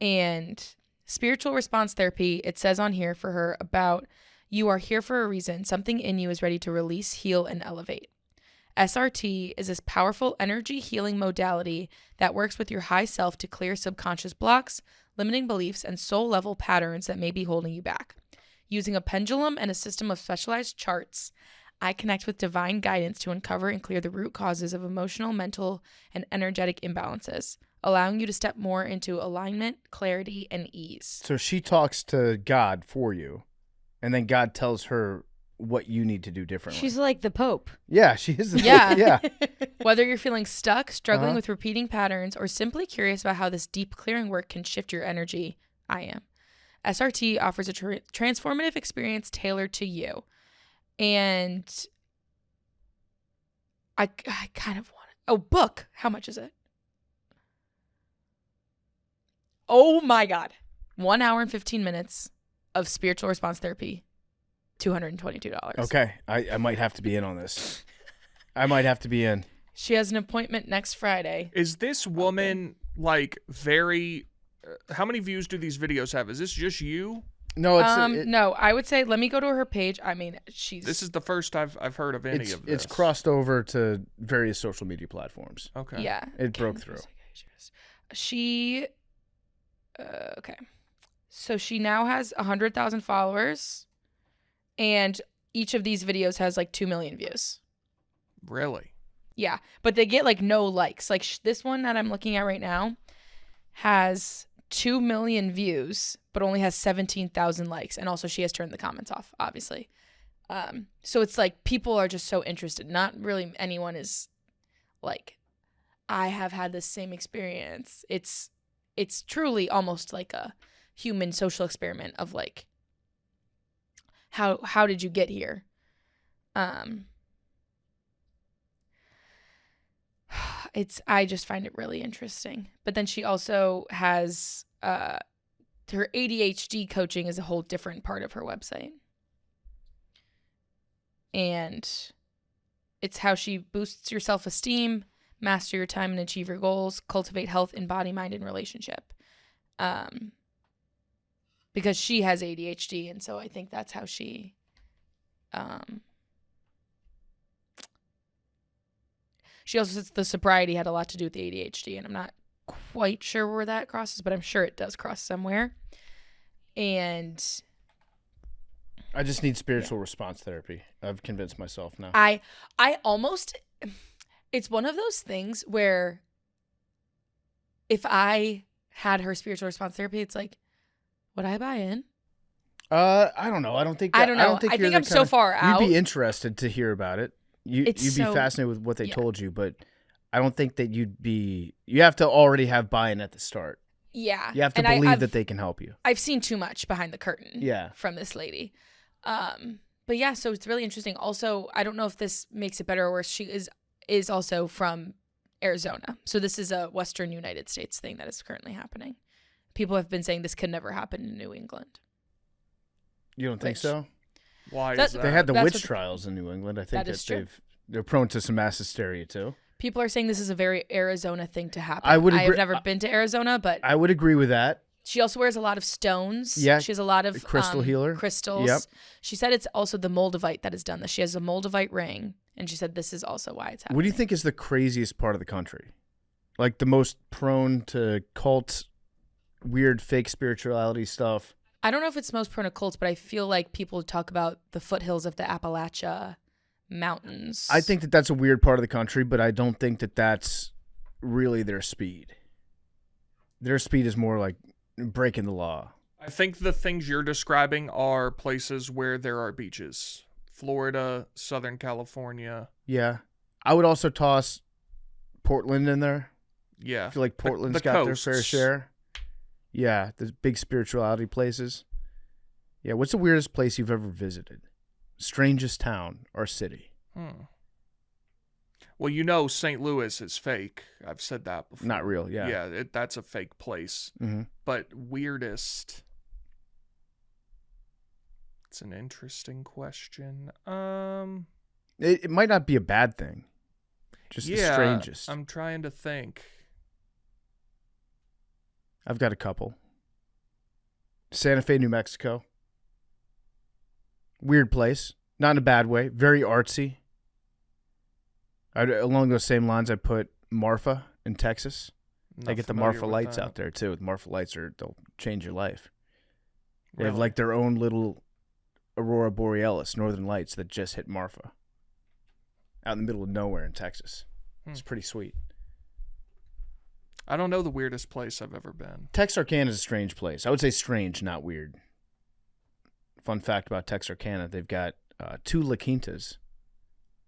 And spiritual response therapy, it says on here for her about, you are here for a reason. Something in you is ready to release, heal, and elevate. SRT is this powerful energy healing modality that works with your high self to clear subconscious blocks, limiting beliefs, and soul level patterns that may be holding you back. Using a pendulum and a system of specialized charts, I connect with divine guidance to uncover and clear the root causes of emotional, mental, and energetic imbalances, allowing you to step more into alignment, clarity, and ease. So she talks to God for you, and then God tells her what you need to do differently. She's like the Pope. Yeah, she is the Yeah. Pope. Yeah. Whether you're feeling stuck, struggling with repeating patterns, or simply curious about how this deep clearing work can shift your energy, I am. SRT offers a transformative experience tailored to you. And I kind of want it. Oh, book. How much is it? Oh my God. 1 hour and 15 minutes of spiritual response therapy. $222. Okay. I might have to be in on this. I might have to be in. She has an appointment next Friday. Is this woman like very... how many views do these videos have? Is this just you? No, it's no. I would say let me go to her page. I mean, This is the first I've heard of any of this. It's crossed over to various social media platforms. Okay. Yeah. It broke through. She okay. So she now has 100,000 followers, and each of these videos has like 2 million views. Really? Yeah, but they get like no likes. Like this one that I'm looking at right now has 2 million views, but only has 17,000 likes. And also she has turned the comments off, obviously. So it's like people are just so interested. Not really anyone is like, I have had this same experience. It's truly almost like a human social experiment of like, how did you get here? I just find it really interesting. But then she also has her ADHD coaching is a whole different part of her website. And it's how she boosts your self-esteem, master your time and achieve your goals, cultivate health in body, mind, and relationship. Because she has ADHD, and so I think that's how she she also says the sobriety had a lot to do with the ADHD, and I'm not quite sure where that crosses, but I'm sure it does cross somewhere. And I just need spiritual response therapy. I've convinced myself now. I almost, it's one of those things where if I had her spiritual response therapy, it's like, would I buy in? I don't know. I don't think. I don't know. I think I'm so far out. You'd be interested to hear about it. You'd be fascinated with what they told you, but I don't think that you'd be. You have to already have buy-in at the start. Yeah. You have to believe that they can help you. I've seen too much behind the curtain. Yeah. From this lady. But yeah, so it's really interesting. Also, I don't know if this makes it better or worse. She is also from Arizona. So this is a Western United States thing that is currently happening. People have been saying this could never happen in New England. You don't think so? Why is that? They had the witch trials in New England. I think that they're prone to some mass hysteria too. People are saying this is a very Arizona thing to happen. I would agree. I have never been to Arizona, but I would agree with that. She also wears a lot of stones. Yeah. She has a lot of crystal healer crystals. Yep. She said it's also the Moldavite that has done this. She has a Moldavite ring, and she said this is also why it's happening. What do you think is the craziest part of the country? Like the most prone to cult, weird fake spirituality stuff? I don't know if it's most prone to cults, but I feel like people talk about the foothills of the Appalachia Mountains. I think that that's a weird part of the country, but I don't think that that's really their speed. Their speed is more like breaking the law. I think the things you're describing are places where there are beaches. Florida, Southern California. Yeah. I would also toss Portland in there. Yeah. I feel like Portland's the got coasts. their fair share. Yeah, the big spirituality places. Yeah, what's the weirdest place you've ever visited? Strangest town or city? Well, you know St. Louis is fake. I've said that before. Not real, yeah. Yeah, that's a fake place. Mm-hmm. But weirdest... It's an interesting question. It might not be a bad thing. Just the strangest. I'm trying to think. I've got a couple. Santa Fe, New Mexico. Weird place. Not in a bad way. Very artsy. Along those same lines, I put Marfa in Texas. They get the Marfa lights out there, too. The Marfa lights, they'll change your life. They have like their own little Aurora Borealis, Northern Lights, that just hit Marfa. Out in the middle of nowhere in Texas. It's pretty sweet. I don't know the weirdest place I've ever been. Texarkana is a strange place. I would say strange, not weird. Fun fact about Texarkana, they've got 2 La Quintas.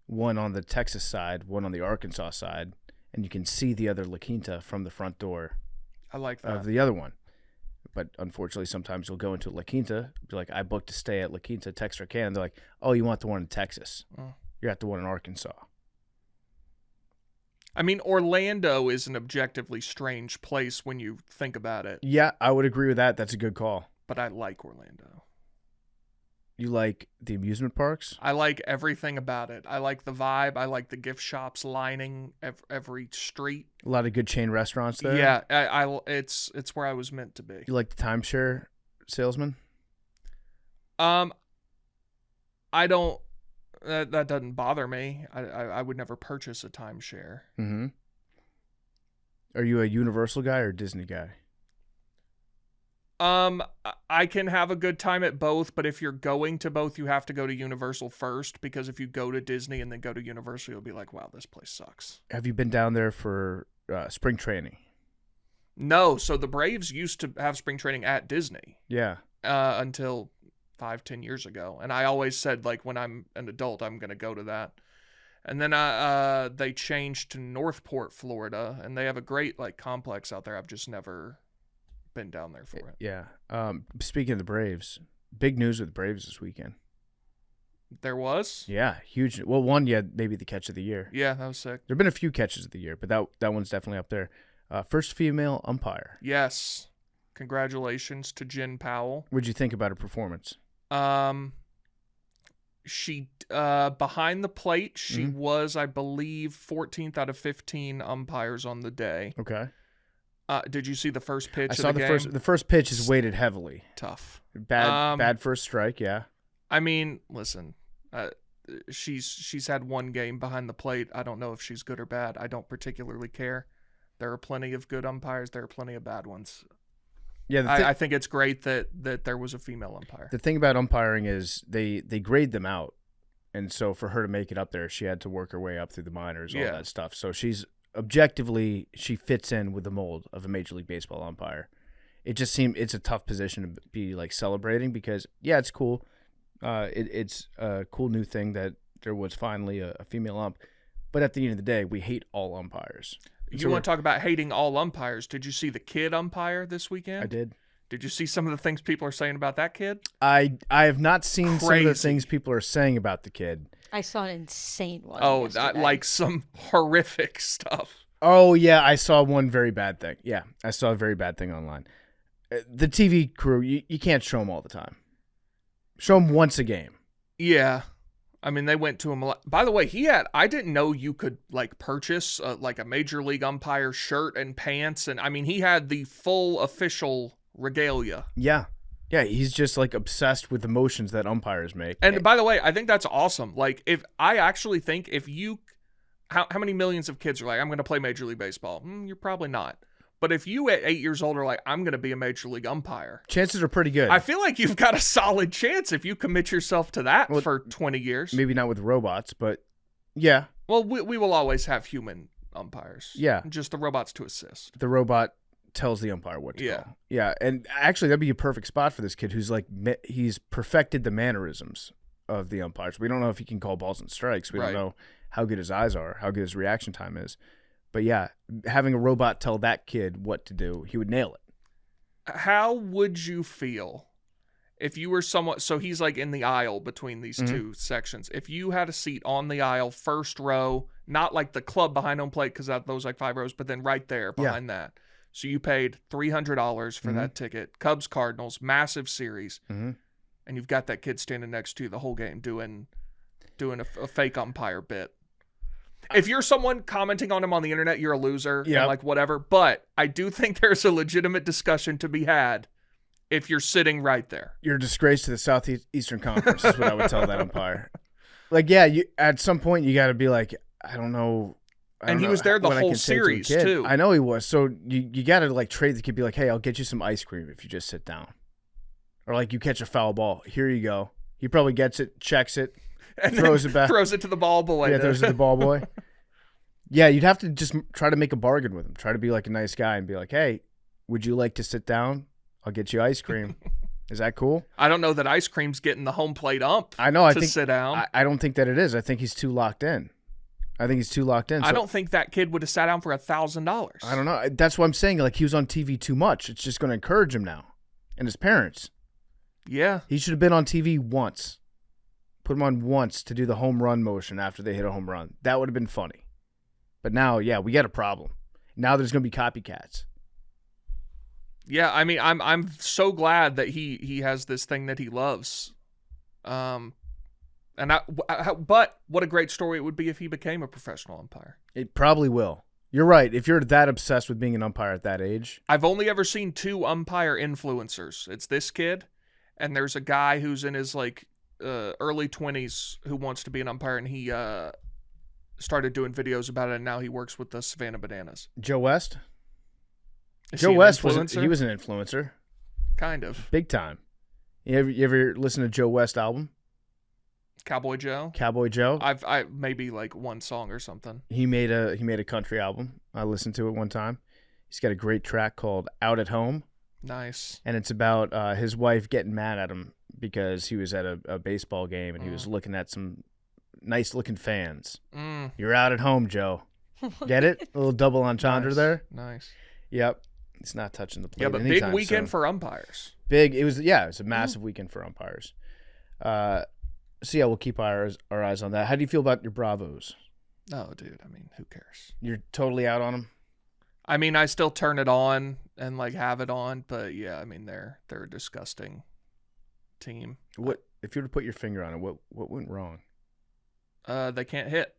One on the Texas side, one on the Arkansas side. And you can see the other La Quinta from the front door. I like that. Of the other one. But unfortunately, sometimes you'll go into La Quinta, be like, I booked to stay at La Quinta, Texarkana. And they're like, oh, you want the one in Texas. You're at the one in Arkansas. I mean, Orlando is an objectively strange place when you think about it. Yeah, I would agree with that. That's a good call. But I like Orlando. You like the amusement parks? I like everything about it. I like the vibe. I like the gift shops lining every street. A lot of good chain restaurants there? Yeah, it's where I was meant to be. You like the timeshare salesman? I don't... That doesn't bother me. I would never purchase a timeshare. Mm-hmm. Are you a Universal guy or Disney guy? I can have a good time at both, but if you're going to both, you have to go to Universal first, because if you go to Disney and then go to Universal, you'll be like, wow, this place sucks. Have you been down there for spring training? No, so the Braves used to have spring training at Disney. Yeah. Until 5-10 years ago. And I always said, like, when I'm an adult, I'm going to go to that. And then they changed to Northport, Florida, and they have a great, like, complex out there. I've just never been down there for it. Yeah. Speaking of the Braves, big news with the Braves this weekend. There was? Yeah, huge. Well, one, maybe the catch of the year. Yeah, that was sick. There have been a few catches of the year, but that one's definitely up there. First female umpire. Yes. Congratulations to Jen Powell. What'd you think about her performance? She behind the plate, she was, I believe, 14th out of 15 umpires on the day. Okay. Did you see the first pitch? I saw the first pitch is weighted heavily. Tough. Bad first strike. Yeah. I mean, listen, she's had one game behind the plate. I don't know if she's good or bad. I don't particularly care. There are plenty of good umpires. There are plenty of bad ones. Yeah, I think it's great that there was a female umpire. The thing about umpiring is they grade them out, and so for her to make it up there, she had to work her way up through the minors, all that stuff. So she's objectively, she fits in with the mold of a Major League Baseball umpire, it just seemed it's a tough position to be like celebrating because it's cool. It's a cool new thing that there was finally a female ump, but at the end of the day, we hate all umpires. You want to talk about hating all umpires? Did you see the kid umpire this weekend? I did. Did you see some of the things people are saying about that kid? I have not seen some of the things people are saying about the kid. I saw an insane one. Oh, like some horrific stuff. Oh, yeah, I saw one very bad thing. Yeah, I saw a very bad thing online. The TV crew, you can't show them all the time. Show them once a game. Yeah. I mean, they went to him a lot. By the way, I didn't know you could like purchase like a major league umpire shirt and pants. And I mean, he had the full official regalia. Yeah. Yeah, he's just like obsessed with the motions that umpires make. And by the way, I think that's awesome. Like if you, how many millions of kids are like, I'm going to play Major League Baseball? You're probably not. But if you at 8 years old are like, I'm going to be a Major League umpire. Chances are pretty good. I feel like you've got a solid chance if you commit yourself to that for 20 years. Maybe not with robots, but yeah. Well, we will always have human umpires. Yeah. Just the robots to assist. The robot tells the umpire what to call. Yeah, and actually that'd be a perfect spot for this kid who's like, he's perfected the mannerisms of the umpires. We don't know if he can call balls and strikes. We don't know how good his eyes are, how good his reaction time is. But yeah, having a robot tell that kid what to do, he would nail it. How would you feel if you were so he's like in the aisle between these two sections. If you had a seat on the aisle, first row, not like the club behind home plate because those like 5 rows, but then right there behind that. So you paid $300 for that ticket. Cubs, Cardinals, massive series. And you've got that kid standing next to you the whole game doing a fake umpire bit. If you're someone commenting on him on the internet, you're a loser and like whatever. But I do think there's a legitimate discussion to be had if you're sitting right there. You're a disgrace to the Southeastern Conference is what I would tell that umpire. Like, yeah, at some point you got to be like, I don't know. And he was there the whole series too. I know he was. So you got to like trade the kid, be like, hey, I'll get you some ice cream if you just sit down. Or like you catch a foul ball. Here you go. He probably gets it, checks it. And throws it back. Throws it to the ball boy. Yeah, throws it to the ball boy. Yeah, you'd have to just try to make a bargain with him. Try to be like a nice guy and be like, hey, would you like to sit down? I'll get you ice cream. Is that cool? I don't know that ice cream's getting the home plate ump to sit down. I don't think that it is. I think he's too locked in. I don't think that kid would have sat down for $1,000. I don't know. That's what I'm saying. Like, he was on TV too much. It's just going to encourage him now. And his parents. Yeah. He should have been on TV once. Put him on once to do the home run motion after they hit a home run. That would have been funny. But now, yeah, we got a problem. Now there's going to be copycats. Yeah, I mean, I'm so glad that he has this thing that he loves. But what a great story it would be if he became a professional umpire. It probably will. You're right. If you're that obsessed with being an umpire at that age. I've only ever seen 2 umpire influencers. It's this kid, and there's a guy who's in his like early 20s who wants to be an umpire, and he started doing videos about it, and now he works with the Savannah Bananas. Joe West? Joe West was an influencer. Kind of. Big time. You ever listen to Joe West album? Cowboy Joe? Cowboy Joe? I maybe like one song or something. He made a country album. I listened to it one time. He's got a great track called Out at Home. Nice. And it's about his wife getting mad at him because he was at a baseball game and he was looking at some nice-looking fans. You're out at home, Joe. Get it? A little double entendre there. Nice. Yep. It's not touching the plate. Yeah, but big weekend for umpires. It was a massive weekend for umpires. So yeah, we'll keep our eyes on that. How do you feel about your Bravos? Oh, dude, I mean, who cares? You're totally out on them? I mean, I still turn it on and like have it on, but yeah, I mean, they're a disgusting team. What if you were to put your finger on it? What went wrong? They can't hit.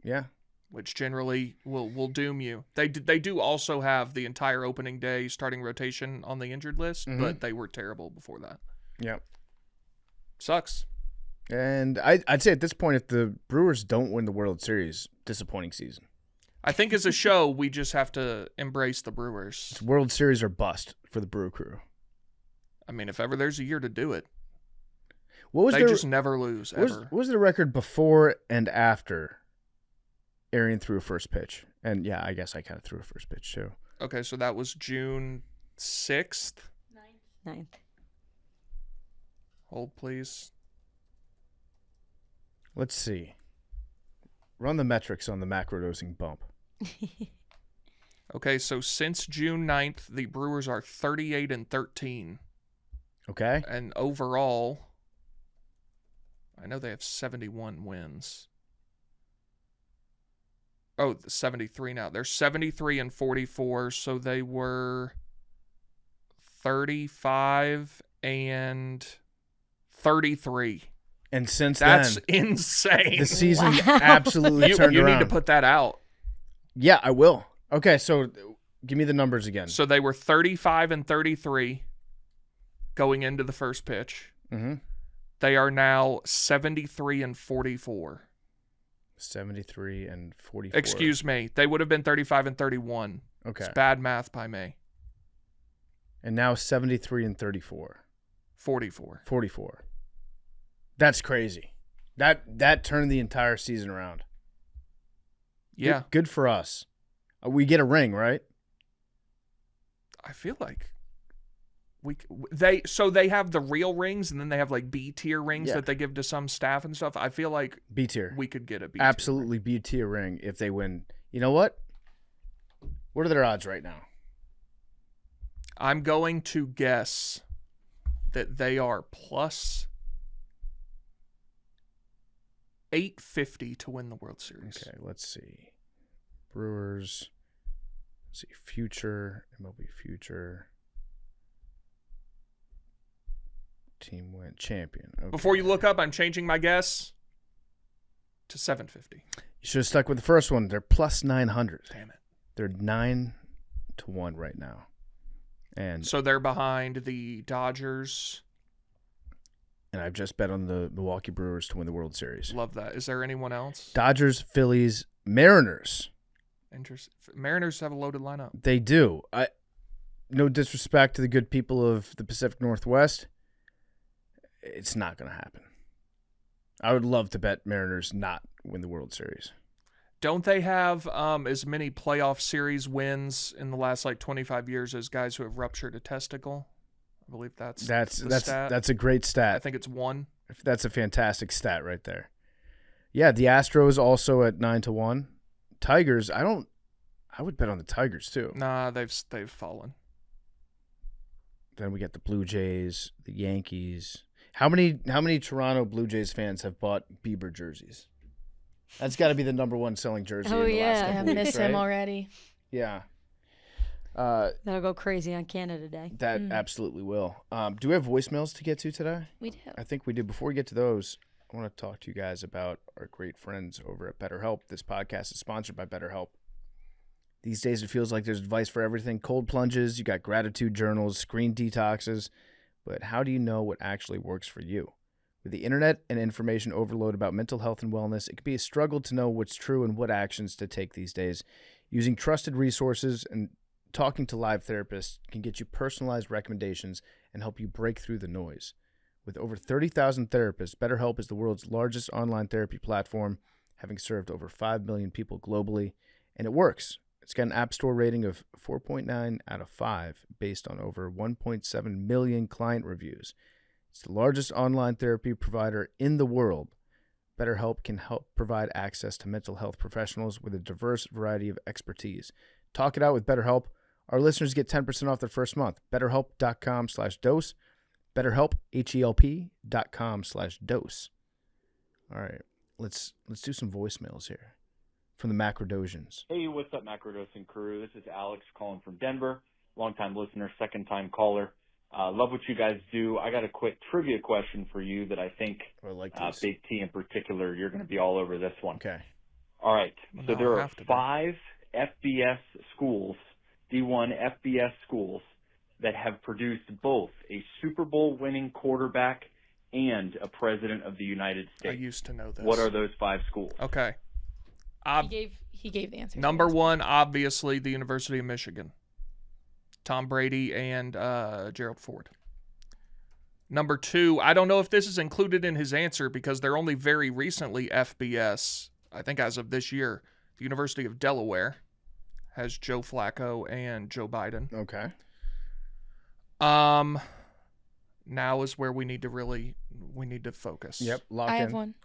Yeah. Which generally will doom you. They do also have the entire opening day starting rotation on the injured list, but they were terrible before that. Yep. Sucks. And I'd say at this point, if the Brewers don't win the World Series, disappointing season. I think as a show, we just have to embrace the Brewers. It's World Series or bust for the Brew Crew. I mean, if ever there's a year to do it, they just never lose, ever. What was the record before and after Arian threw a first pitch? And yeah, I guess I kind of threw a first pitch too. Okay, so that was June 6th. 9th. Hold, please. Let's see. Run the metrics on the macrodosing bump. Okay, so since June 9th, the Brewers are 38-13. Okay. And overall, I know they have 71 wins. Oh, 73 now. They're 73-44, so they were 35-33. And since That's then, insane. the season absolutely turned you around. need to put that out. Yeah, I will. Okay, so give me the numbers again. So they were 35-33 going into the first pitch. Mm-hmm. They are now 73-44. 73-44. Excuse me. They would have been 35-31. Okay. It's bad math by me. And now 73-34. 44. 44. That's crazy. That turned the entire season around. Yeah. Good for us. We get a ring, right? I feel like they have the real rings, and then they have like B tier rings that they give to some staff and stuff. I feel like B tier. we could get a B Absolutely B tier ring if they win. You know what? What are their odds right now? I'm going to guess that they are plus 850 to win the World Series. Okay, let's see. Brewers. Let's see. Future. MLB Future. Team win. Champion. Okay. Before you look up, I'm changing my guess to 750. You should have stuck with the first one. They're plus 900. Damn it. They're 9-1 right now. And so they're behind the Dodgers. And I've just bet on the Milwaukee Brewers to win the World Series. Love that. Is there anyone else? Dodgers, Phillies, Mariners. Interesting. Mariners have a loaded lineup. They do. No disrespect to the good people of the Pacific Northwest. It's not going to happen. I would love to bet Mariners not win the World Series. Don't they have as many playoff series wins in the last 25 years as guys who have ruptured a testicle? I believe that's a great stat. I think it's 1. That's a fantastic stat right there. Yeah, the Astros also at 9-1. Tigers, I would bet on the Tigers too. Nah, they've fallen. Then we got the Blue Jays, the Yankees. How many Toronto Blue Jays fans have bought Bieber jerseys? That's got to be the number one selling jersey. Oh, in the last yeah. couple I weeks, miss right? him already. Yeah. That'll go crazy on Canada Day. That absolutely will. Do we have voicemails to get to today? We do. I think we do. Before we get to those, I want to talk to you guys about our great friends over at BetterHelp. This podcast is sponsored by BetterHelp. These days, it feels like there's advice for everything. Cold plunges, you got gratitude journals, screen detoxes. But how do you know what actually works for you? With the internet and information overload about mental health and wellness, it can be a struggle to know what's true and what actions to take these days. Using trusted resources and talking to live therapists can get you personalized recommendations and help you break through the noise. With over 30,000 therapists, BetterHelp is the world's largest online therapy platform, having served over 5 million people globally, and it works. It's got an App Store rating of 4.9 out of 5 based on over 1.7 million client reviews. It's the largest online therapy provider in the world. BetterHelp can help provide access to mental health professionals with a diverse variety of expertise. Talk it out with BetterHelp. Our listeners get 10% off their first month. BetterHelp.com/dose. BetterHelp, HELP.com/dose. All right, let's do some voicemails here from the Macrodosians. Hey, what's up, Macrodosing crew? This is Alex calling from Denver. Longtime listener, second-time caller. Love what you guys do. I got a quick trivia question for you that I think Big T in particular, you're going to be all over this one. Okay. All right. So there are 5 FBS schools, D1 FBS schools, that have produced both a Super Bowl winning quarterback and a president of the United States. I used to know this. What are those 5 schools? Okay. He gave the answer. Number 1, obviously, the University of Michigan. Tom Brady and Gerald Ford. Number 2, I don't know if this is included in his answer because they're only very recently FBS, I think as of this year. The University of Delaware has Joe Flacco and Joe Biden. Okay. Now is where we need to focus. Yep, lock in. I have one.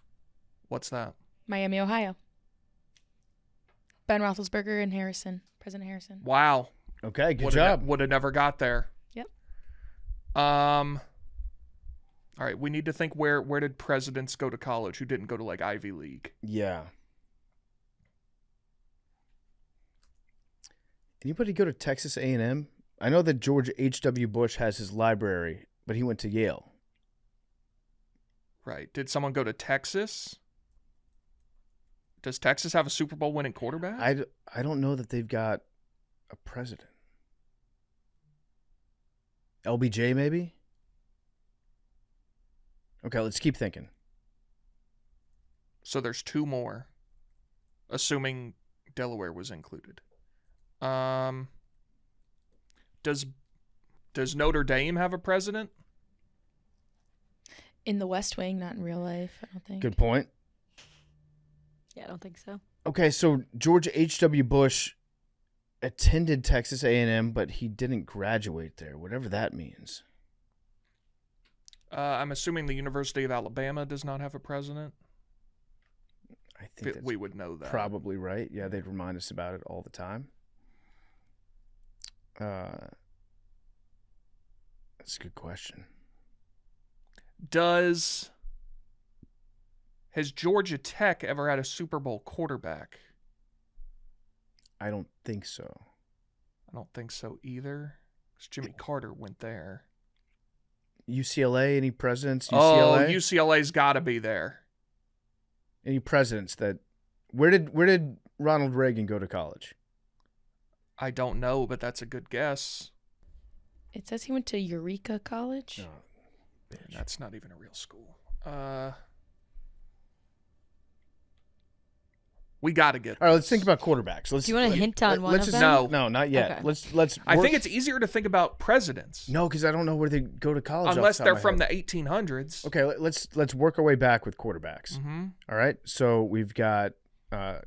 What's that? Miami, Ohio. Ben Roethlisberger and President Harrison. Wow. Okay, good job. Would have never got there. Yep. All right, we need to think where did presidents go to college who didn't go to like Ivy League? Yeah. Anybody go to Texas A&M? I know that George H.W. Bush has his library, but he went to Yale. Right. Did someone go to Texas? Does Texas have a Super Bowl winning quarterback? I don't know that they've got a president. LBJ maybe? Okay, let's keep thinking. So there's 2 more, assuming Delaware was included. Does Notre Dame have a president? In the West Wing, not in real life, I don't think. Good point. Yeah, I don't think so. Okay, so George H.W. Bush attended Texas A&M, but he didn't graduate there, whatever that means. I'm assuming the University of Alabama does not have a president. I think we would know that. Probably right. Yeah, they'd remind us about it all the time. That's a good question. Has Georgia Tech ever had a Super Bowl quarterback? I don't think so. I don't think so either. 'Cause Jimmy Carter went there. UCLA, any presidents? Oh, UCLA? UCLA's got to be there. Any presidents that... Where did Ronald Reagan go to college? I don't know, but that's a good guess. It says he went to Eureka College. Oh, bitch. That's not even a real school. We got to get All right, let's think about quarterbacks. Do you want to hint on one of them? No, not yet. Okay. Let's. I think it's easier to think about presidents. No, because I don't know where they go to college. Unless they're from the the 1800s. Okay, let's work our way back with quarterbacks. Mm-hmm. All right, so we've got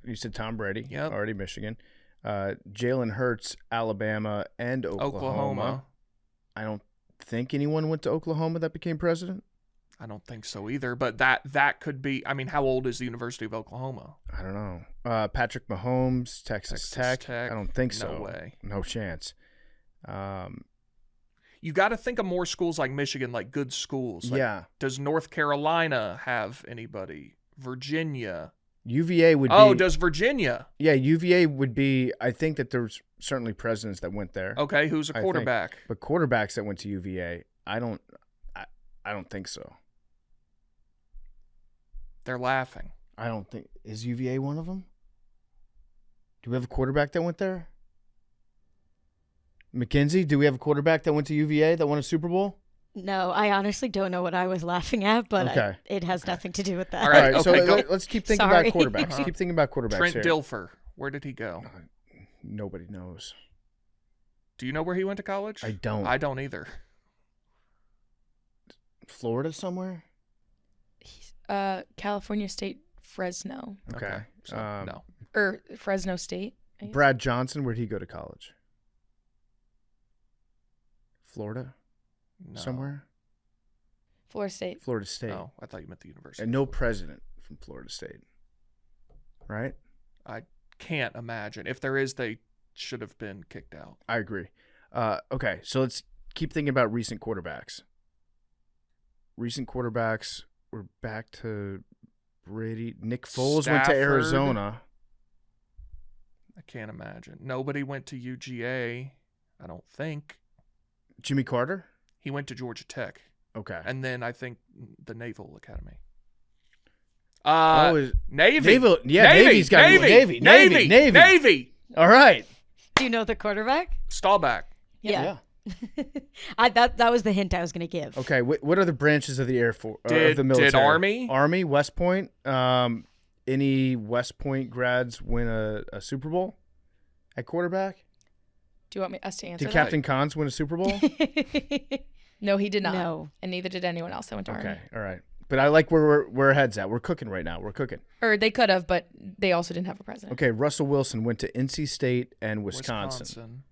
you said Tom Brady, Yep. already Michigan, Jalen Hurts, Alabama, and Oklahoma. I don't think anyone went to Oklahoma that became president. I don't think so either, but that could be. I mean, how old is the University of Oklahoma? I don't know. Patrick Mahomes, Texas Tech. I don't think so. No way. No chance. You got to think of more schools like Michigan, like good schools. Like, yeah. Does North Carolina have anybody? Virginia. UVA would be. Oh, does Virginia? Yeah, UVA would be. I think that there's certainly presidents that went there. Okay, who's a quarterback? But quarterbacks that went to UVA, I don't think so. They're laughing. I don't think. Is UVA one of them? Do we have a quarterback that went there? McKenzie, do we have a quarterback that went to UVA that won a Super Bowl? No, I honestly don't know what I was laughing at, but it has nothing to do with that. All right, so let's keep thinking about quarterbacks. Uh-huh. Keep thinking about quarterbacks. Trent here. Dilfer, where did he go? Nobody knows. Do you know where he went to college? I don't. I don't either. Florida somewhere? He's California State, Fresno. Okay. So, no. Or Fresno State. Brad Johnson, where'd he go to college? Florida? No. Somewhere? Florida State. Florida State. Oh, I thought you meant the university. And no president from Florida State. Right? I can't imagine. If there is, they should have been kicked out. I agree. Okay, so let's keep thinking about recent quarterbacks. Recent quarterbacks, we're back to Brady. Nick Foles went to Arizona. I can't imagine. Nobody went to UGA, I don't think. Jimmy Carter? He went to Georgia Tech. Okay. And then I think the Naval Academy. Navy. Navy's got Navy. All right. Do you know the quarterback? Staubach. Yeah. That was the hint I was going to give. Okay. What are the branches of the Air Force? Of the military? Did Army? Army, West Point. Any West Point grads win a Super Bowl at quarterback? Do you want us to answer Did Captain Cons win a Super Bowl? No, he did not. No. And neither did anyone else that went to Army. Okay. All right. But I like where our head's at. We're cooking right now. We're cooking. Or they could have, but they also didn't have a president. Okay. Russell Wilson went to NC State and Wisconsin.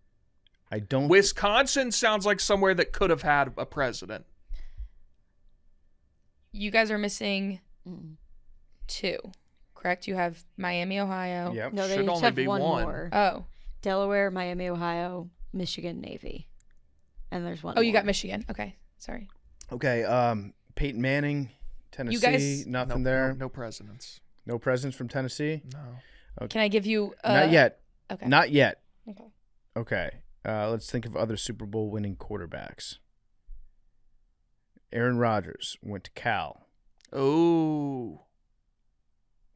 I don't. Wisconsin sounds like somewhere that could have had a president. You guys are missing 2, correct? You have Miami, Ohio. Yep. No, they Should each only have be one one. more. Oh. Delaware, Miami, Ohio, Michigan, Navy. And there's one Oh, you more. got Michigan. Okay, sorry. Okay. Peyton Manning, Tennessee. You guys- nothing there. No presidents. No presidents from Tennessee. No. Can I give you? Not yet. Okay. Not yet. Okay. Okay. Let's think of other Super Bowl winning quarterbacks. Aaron Rodgers went to Cal. Oh.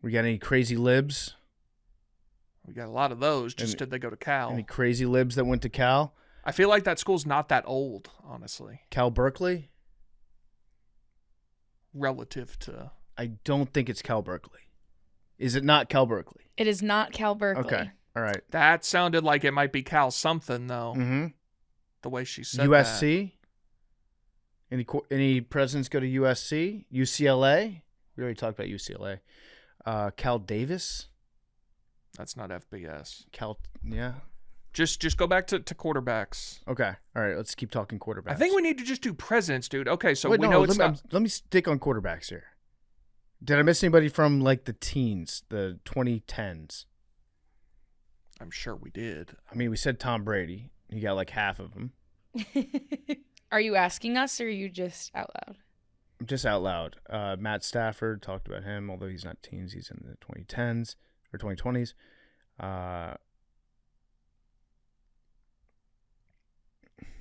We got any crazy libs? We got a lot of those. Just did they go to Cal? Any crazy libs that went to Cal? I feel like that school's not that old, honestly. Cal Berkeley? Relative to... I don't think it's Cal Berkeley. Is it not Cal Berkeley? It is not Cal Berkeley. Okay. All right. That sounded like it might be Cal something, though. Mm-hmm. The way she said USC? Any presidents go to USC? UCLA? We already talked about UCLA. Cal Davis? That's not FBS. Yeah. Just go back to quarterbacks. Okay. All right. Let's keep talking quarterbacks. I think we need to just do presidents, dude. Okay, so Wait, we no, know it's not... let me stick on quarterbacks here. Did I miss anybody from like the teens, the 2010s? I'm sure we did. I mean, we said Tom Brady. He got like half of them. Are you asking us or are you just out loud? Just out loud. Matt Stafford, talked about him, although he's not teens. He's in the 2010s or 2020s.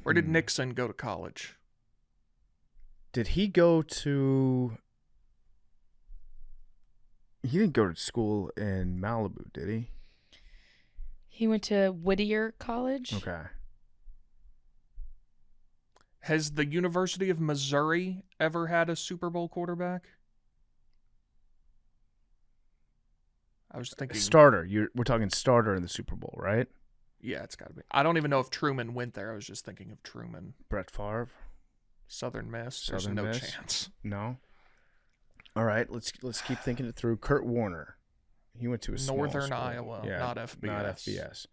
Where did Nixon go to college? Did he go to... He didn't go to school in Malibu, did he? He went to Whittier College. Okay. Has the University of Missouri ever had a Super Bowl quarterback? I was thinking... Starter. We're talking starter in the Super Bowl, right? Yeah, it's got to be. I don't even know if Truman went there. I was just thinking of Truman. Brett Favre. Southern Miss. There's Southern no Miss. chance. No. All right, let's keep thinking it through. Kurt Warner. He went to a small Northern school. Iowa, Yeah, not FBS. Not FBS.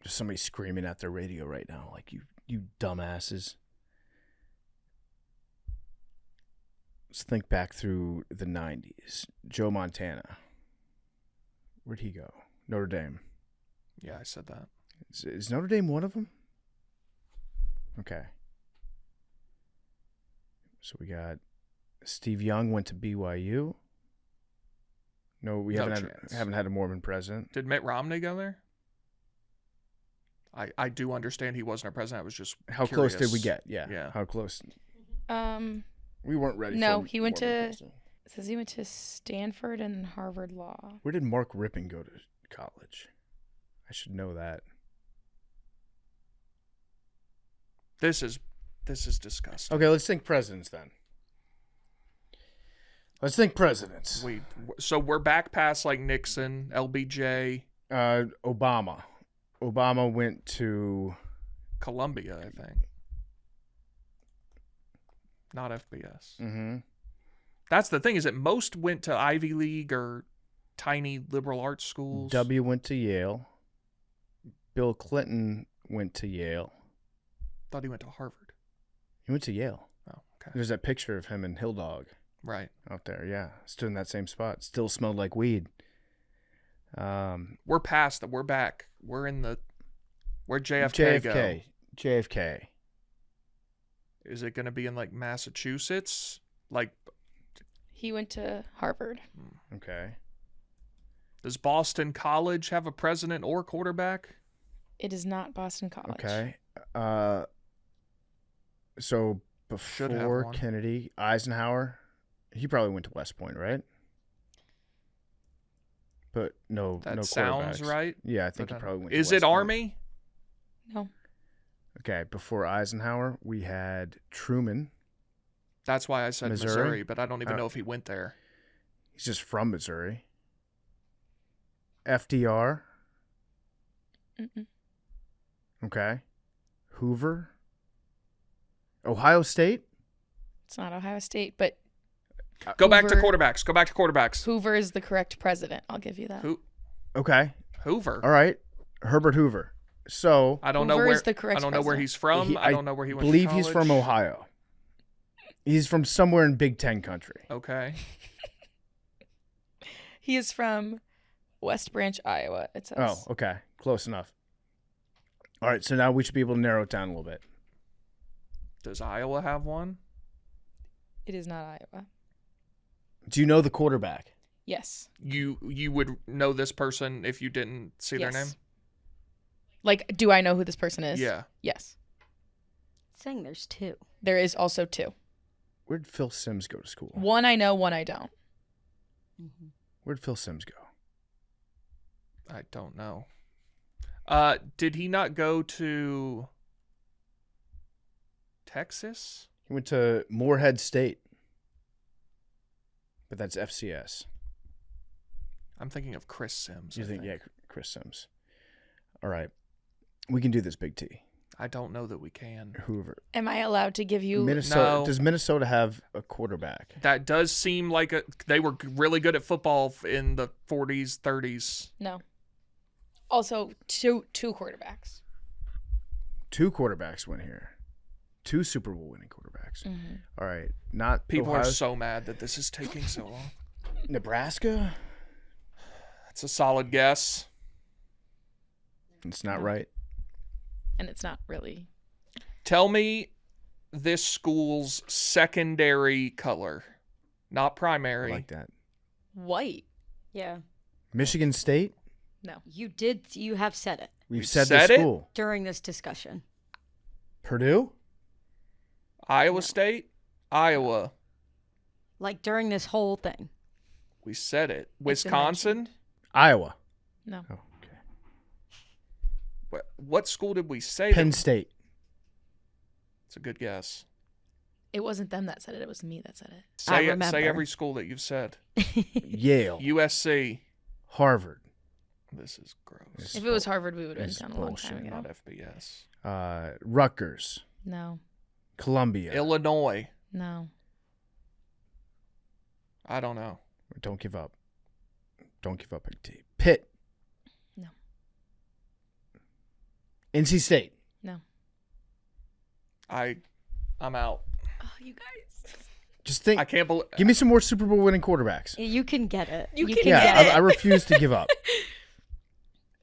There's somebody screaming at their radio right now, like you dumbasses. Let's think back through the 90s. Joe Montana. Where'd he go? Notre Dame. Yeah, I said that. Is Notre Dame one of them? Okay. So we got Steve Young went to BYU. No, we haven't had a Mormon president. Did Mitt Romney go there? I do understand he wasn't our president. I was just How curious. close did we get? Yeah. Yeah. How close? We weren't ready. No, for he went Mormon to. president. It says he went to Stanford and Harvard Law. Where did Mark Rippon go to college? I should know that. This is disgusting. Okay, let's think presidents then. Let's think presidents. So we're back past like Nixon, LBJ, Obama. Obama went to Columbia, I think. Not FBS. Mm-hmm. That's the thing, is that most went to Ivy League or tiny liberal arts schools. W went to Yale. Bill Clinton went to Yale. Thought he went to Harvard. He went to Yale. Oh, okay. There's that picture of him and Hill Dog. Right. Out there, yeah. Stood in that same spot. Still smelled like weed. We're past that. We're back. Where'd JFK go? JFK. Is it going to be in like Massachusetts? Like, He went to Harvard. Okay. Does Boston College have a president or quarterback? It is not Boston College. Okay. So before one. Kennedy, Eisenhower, he probably went to West Point, right? But no sounds quarterbacks. right. Yeah, I think he probably went to Is West it Point. Army? No. Okay, before Eisenhower, we had Truman. That's why I said Missouri? Missouri, but I don't even know if he went there. He's just from Missouri. FDR. Mm-mm. Okay. Hoover. Ohio State. It's not Ohio State, but Go back to Hoover- quarterbacks. Hoover is the correct president. I'll give you that. Who? Okay. Hoover. All right, Herbert Hoover. So I don't Hoover know where is the correct I don't know where president. he's from. I don't know where he went. Believe to he's from college. Ohio. He's from somewhere in Big Ten country. Okay. He is from West Branch, Iowa, it says. Oh, okay. Close enough. All right, so now we should be able to narrow it down a little bit. Does Iowa have one? It is not Iowa. Do you know the quarterback? Yes. You would know this person if you didn't see their name? Like, do I know who this person is? Yeah. Yes. Saying there's 2. There is also 2. Where'd Phil Simms go to school? One I know, one I don't. Mm-hmm. Where'd Phil Simms go? I don't know. Did he not go to Texas? He went to Morehead State. But that's FCS. I'm thinking of Chris Sims. You think, yeah, Chris Simms. All right. We can do this, Big T. I don't know that we can. Hoover. Am I allowed to give you... Minnesota. No. Does Minnesota have a quarterback? That does seem like they were really good at football in the 40s, 30s. No. Also, two quarterbacks. 2 quarterbacks went here. 2 Super Bowl winning quarterbacks. Mm-hmm. All right. Not People Ohio. are so mad that this is taking so long. Nebraska? That's a solid guess. It's not right. And it's not really... Tell me this school's secondary color, not primary. I like that. White. Yeah. Michigan State? No. You have said it We've You said said the it? school. during this discussion. Purdue? Iowa State? Iowa. Like during this whole thing. We said it. It's been Wisconsin? mentioned. Iowa. No. Oh, okay. What school did we say? Penn State. It's a good guess. It wasn't them that said it. It was me that said it. Say remember. every school that you've said. Yale. USC. Harvard. This is gross. This If it was Harvard, we would have It's been down a long time bullshit. ago. Not FBS. Rutgers. No. Columbia. Illinois. No. I don't know. Don't give up. Don't give up, Big T. Pitt. No. NC State. No. I'm out. Oh, you guys. Just think. I can't believe. Give me some more Super Bowl winning quarterbacks. You can get it. You can get get it. I refuse to give up.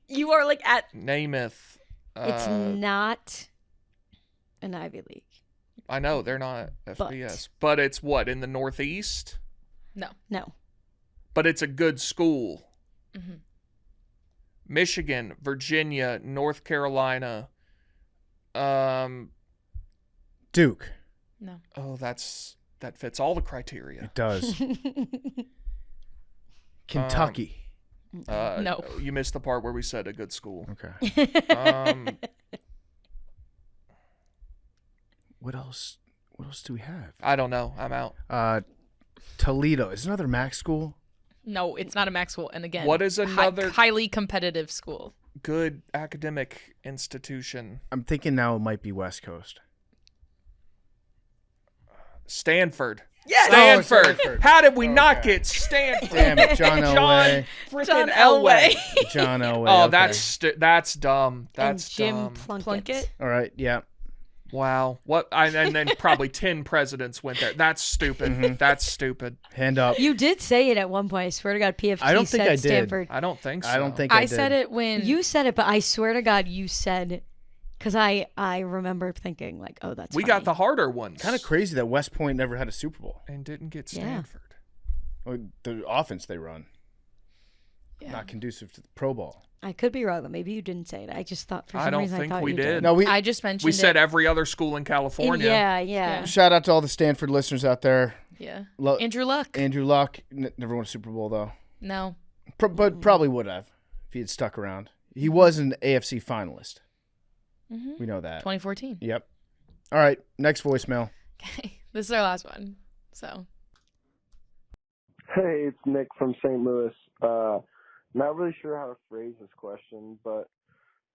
You are like at... Namath. It's not an Ivy League. I know they're not FBS, but it's what, in the Northeast? No. No. But it's a good school. Mm-hmm. Michigan, Virginia, North Carolina. Duke. No. Oh, that fits all the criteria. It does. Kentucky. No. You missed the part where we said a good school. Okay. What else? What else do we have? I don't know. I'm out. Toledo is another MAC school. No, it's not a MAC school. And again, What is another- highly competitive school? Good academic institution. I'm thinking now it might be West Coast. Stanford. Yes! Oh, Stanford. Stanford. How did we not Okay. get Stanford? Damn it, John Elway. Freaking Elway. John Elway. Oh, okay. that's dumb. That's and Jim dumb. Plunkett. All right. Yeah. Wow. What? And then probably 10 presidents went there. That's stupid. Mm-hmm. That's stupid. Hand up. You did say it at one point. I swear to God, PFT I don't think said I did. Stanford. I don't think so. I don't think I did. said it when... You said it, but I swear to God, you said, because I remember thinking like, oh, that's We funny. got the harder ones. Kind of crazy that West Point never had a Super Bowl. And didn't get Yeah. Stanford. Well, the offense they run Yeah. not conducive to the Pro Bowl. I could be wrong, but maybe you didn't say it. I just thought for I some don't reason think I thought we you did. No, I just mentioned We it. said every other school in California. Yeah. Shout out to all the Stanford listeners out there. Yeah. Lo- Andrew Luck. Andrew Luck never won a Super Bowl though, No. but probably would have if he had stuck around. He was an AFC finalist. Mm-hmm. We know that. 2014. Yep. All right, next voicemail. Okay. This is our last one. So. Hey, it's Nick from St. Louis. Not really sure how to phrase this question, but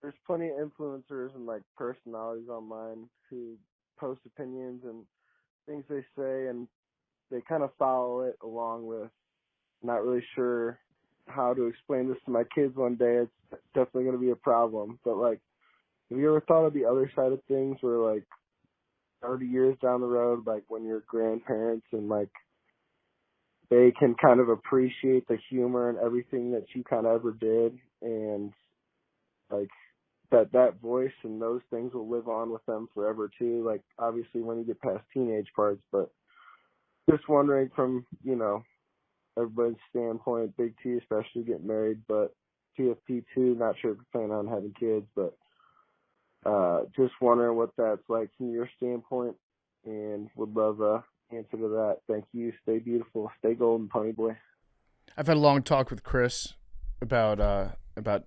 there's plenty of influencers and like personalities online who post opinions and things they say, and they kind of follow it along with not really sure how to explain this to my kids one day. It's definitely going to be a problem. But, like, have you ever thought of the other side of things where, like, 30 years down the road, like, when you're grandparents and, like, they can kind of appreciate the humor and everything that you kind of ever did, and, like, that voice and those things will live on with them forever, too. Like, obviously, when you get past teenage parts, but just wondering from, you know, everybody's standpoint, Big T especially getting married, but PFT too, not sure if you're planning on having kids, but just wondering what that's like from your standpoint, and would love an answer to that. Thank you. Stay beautiful. Stay golden, Pony Boy. I've had a long talk with Chris about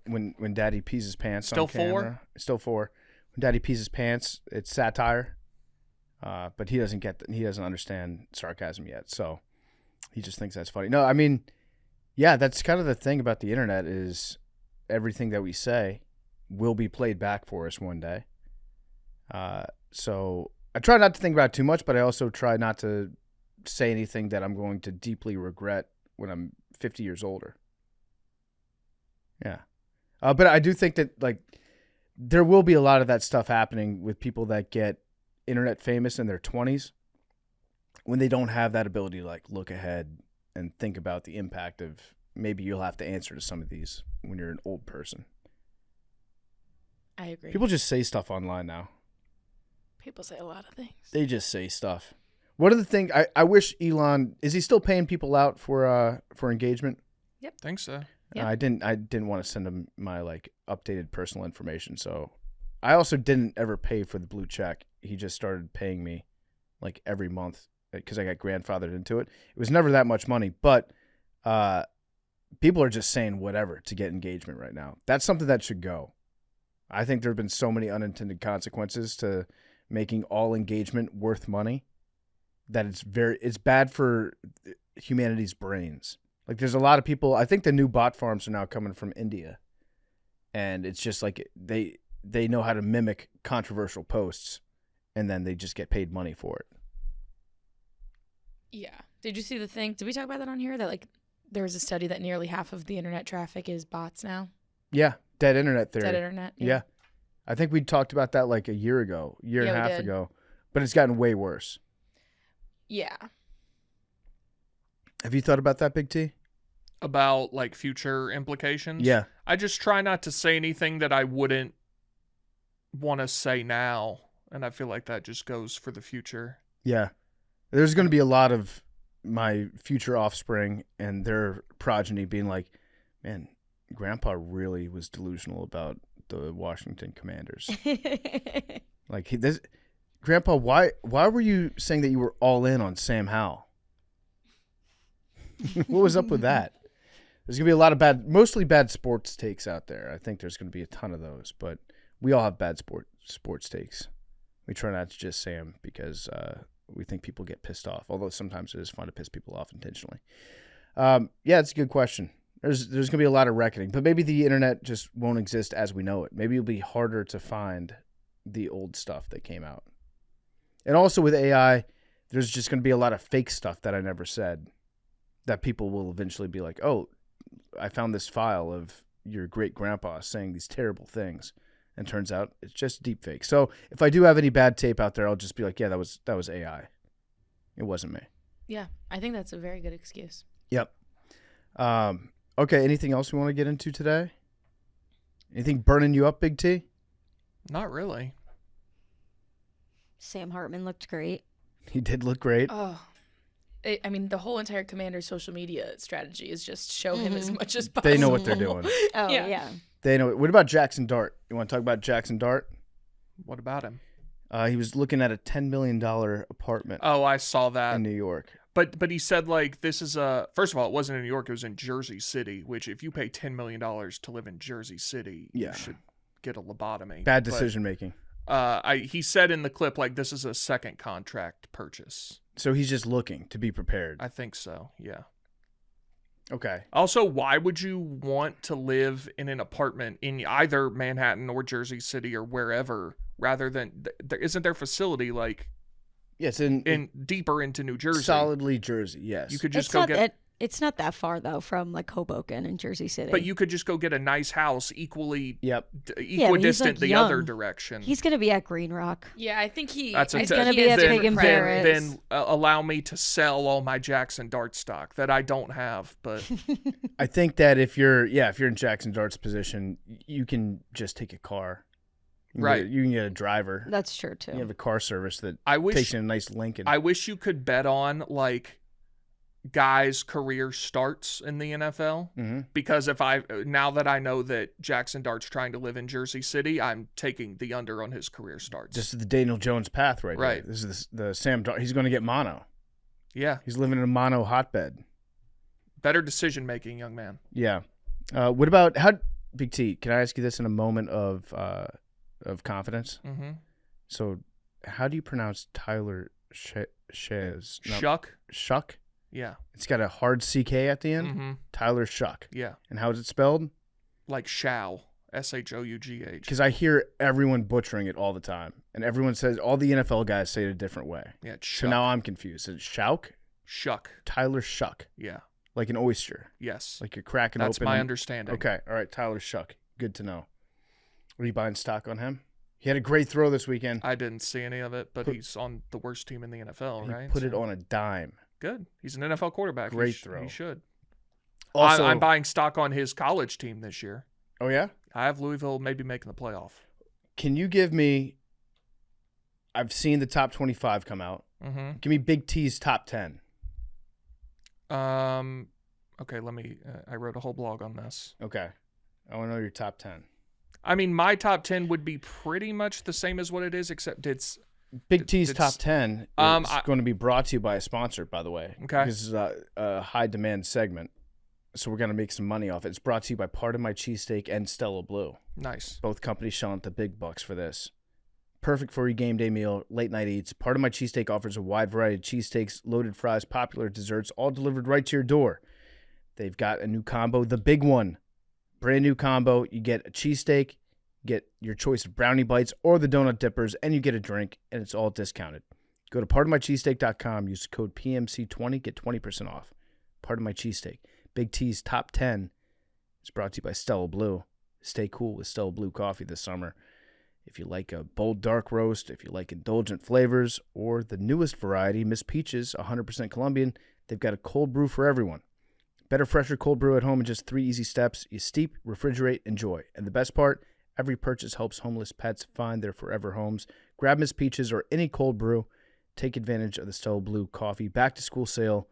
when Daddy pees his pants on camera. Still 4. When Daddy pees his pants, it's satire, but he doesn't understand sarcasm yet, so he just thinks that's funny. No, I mean, yeah, that's kind of the thing about the internet is everything that we say will be played back for us one day. So I try not to think about it too much, but I also try not to say anything that I'm going to deeply regret when I'm 50 years older. Yeah. But I do think that, like, there will be a lot of that stuff happening with people that get internet famous in their 20s when they don't have that ability to, like, look ahead and think about the impact of maybe you'll have to answer to some of these when you're an old person. I agree. People just say stuff online now. People say a lot of things. They just say stuff. One of the things I wish Elon, is he still paying people out for engagement? Yep. Think so. Yep. I didn't want to send him my, like, updated personal information, so I also didn't ever pay for the blue check. He just started paying me, like, every month because I got grandfathered into it. It was never that much money, but people are just saying whatever to get engagement right now. That's something that should go. I think there have been so many unintended consequences to making all engagement worth money that it's bad for humanity's brains. Like, there's a lot of people, I think the new bot farms are now coming from India, and it's just like they know how to mimic controversial posts, and then they just get paid money for it. Yeah. Did you see the thing? Did we talk about that on here? That, like, there was a study that nearly half of the internet traffic is bots now? Yeah. Dead internet theory. Dead internet. Yeah. I think we talked about that like a year and a half ago, but it's gotten way worse. Yeah. Have you thought about that, Big T? About, like, future implications? Yeah. I just try not to say anything that I wouldn't want to say now, and I feel like that just goes for the future. Yeah. There's going to be a lot of my future offspring and their progeny being like, man, Grandpa really was delusional about the Washington Commanders. Like, Grandpa, why were you saying that you were all in on Sam Howell? What was up with that? There's going to be a lot of mostly bad sports takes out there. I think there's going to be a ton of those, but we all have bad sports takes. We try not to just say them because we think people get pissed off, although sometimes it is fun to piss people off intentionally. Yeah, it's a good question. There's going to be a lot of reckoning, but maybe the internet just won't exist as we know it. Maybe it'll be harder to find the old stuff that came out. And also with AI, there's just going to be a lot of fake stuff that I never said that people will eventually be like, oh, I found this file of your great grandpa saying these terrible things. And turns out it's just deep fake. So if I do have any bad tape out there, I'll just be like, yeah, that was AI. It wasn't me. Yeah, I think that's a very good excuse. Yep. Okay, anything else we want to get into today? Anything burning you up, Big T? Not really. Sam Hartman looked great. He did look great. Oh, I mean, the whole entire Commander's social media strategy is just show him as much as possible. They know what they're doing. Oh, yeah. They know it. What about Jackson Dart? You want to talk about Jackson Dart? What about him? He was looking at a $10 million apartment. Oh, I saw that. In New York. But he said, like, this is first of all, it wasn't in New York, it was in Jersey City, which if you pay $10 million to live in Jersey City, you should get a lobotomy. Bad decision making. He said in the clip, like, this is a second contract purchase. So he's just looking to be prepared. I think so, yeah. Okay. Also, why would you want to live in an apartment in either Manhattan or Jersey City or wherever, rather than isn't their facility like? Yes, in deeper into New Jersey. Solidly Jersey, yes. You could just go get. It's not that far though from like Hoboken and Jersey City. But you could just go get a nice house equidistant like the other direction. He's going to be at Green Rock. Yeah, I think he's going to be at Pig and Ferris. Then allow me to sell all my Jackson Dart stock that I don't have. But I think that if you're in Jackson Dart's position, you can just take a car. You can get a driver. That's true too. You have a car service that takes in a nice Lincoln. I wish you could bet on like guys' career starts in the NFL, because now that I know that Jackson Dart's trying to live in Jersey City, I'm taking the under on his career starts. This is the Daniel Jones path right there. This is the Sam Dart. He's going to get mono. Yeah. He's living in a mono hotbed. Better decision making, young man. Yeah. What about Big T? Can I ask you this in a moment of confidence? Mm-hmm. So, how do you pronounce Tyler Shuck? Shuck? Yeah. It's got a hard CK at the end? Mm-hmm. Tyler Shuck. Yeah. And how is it spelled? Like Shough. Shough. Because I hear everyone butchering it all the time. And everyone says, all the NFL guys say it a different way. Yeah, it's So now I'm confused. Is it Shuck? Shuck. Tyler Shuck. Yeah. Like an oyster. Yes. Like you're cracking That's open. my understanding. Okay. All right. Tyler Shuck. Good to know. Are you buying stock on him? He had a great throw this weekend. I didn't see any of it, but he's on the worst team in the NFL, right? He put it on a dime. Good. He's an NFL quarterback. Great throw. He should. Also, I'm buying stock on his college team this year. Oh, yeah? I have Louisville maybe making the playoff. Can you give me – I've seen the top 25 come out. Mm-hmm. Give me Big T's top 10. Okay, let me I wrote a whole blog on this. Okay. I want to know your top 10. I mean, my top 10 would be pretty much the same as what it is, except it's – Big T's top 10 is going to be brought to you by a sponsor, by the way. Okay. This is a high-demand segment, so we're going to make some money off it. It's brought to you by Pardon My Cheesesteak and Stella Blue. Nice. Both companies shelling the big bucks for this. Perfect for your game day meal, late-night eats. Pardon My Cheesesteak offers a wide variety of cheesesteaks, loaded fries, popular desserts, all delivered right to your door. They've got a new combo, the big one. Brand new combo. You get a cheesesteak, get your choice of brownie bites or the donut dippers, and you get a drink, and it's all discounted. Go to pardonmycheesesteak.com, use code PMC20, get 20% off. Pardon My Cheesesteak. Big T's Top 10 is brought to you by Stella Blue. Stay cool with Stella Blue Coffee this summer. If you like a bold dark roast, if you like indulgent flavors, or the newest variety, Miss Peaches, 100% Colombian, they've got a cold brew for everyone. Better, fresher cold brew at home in just 3 easy steps. You steep, refrigerate, enjoy. And the best part, every purchase helps homeless pets find their forever homes. Grab Miss Peaches or any cold brew. Take advantage of the Stella Blue Coffee back-to-school sale.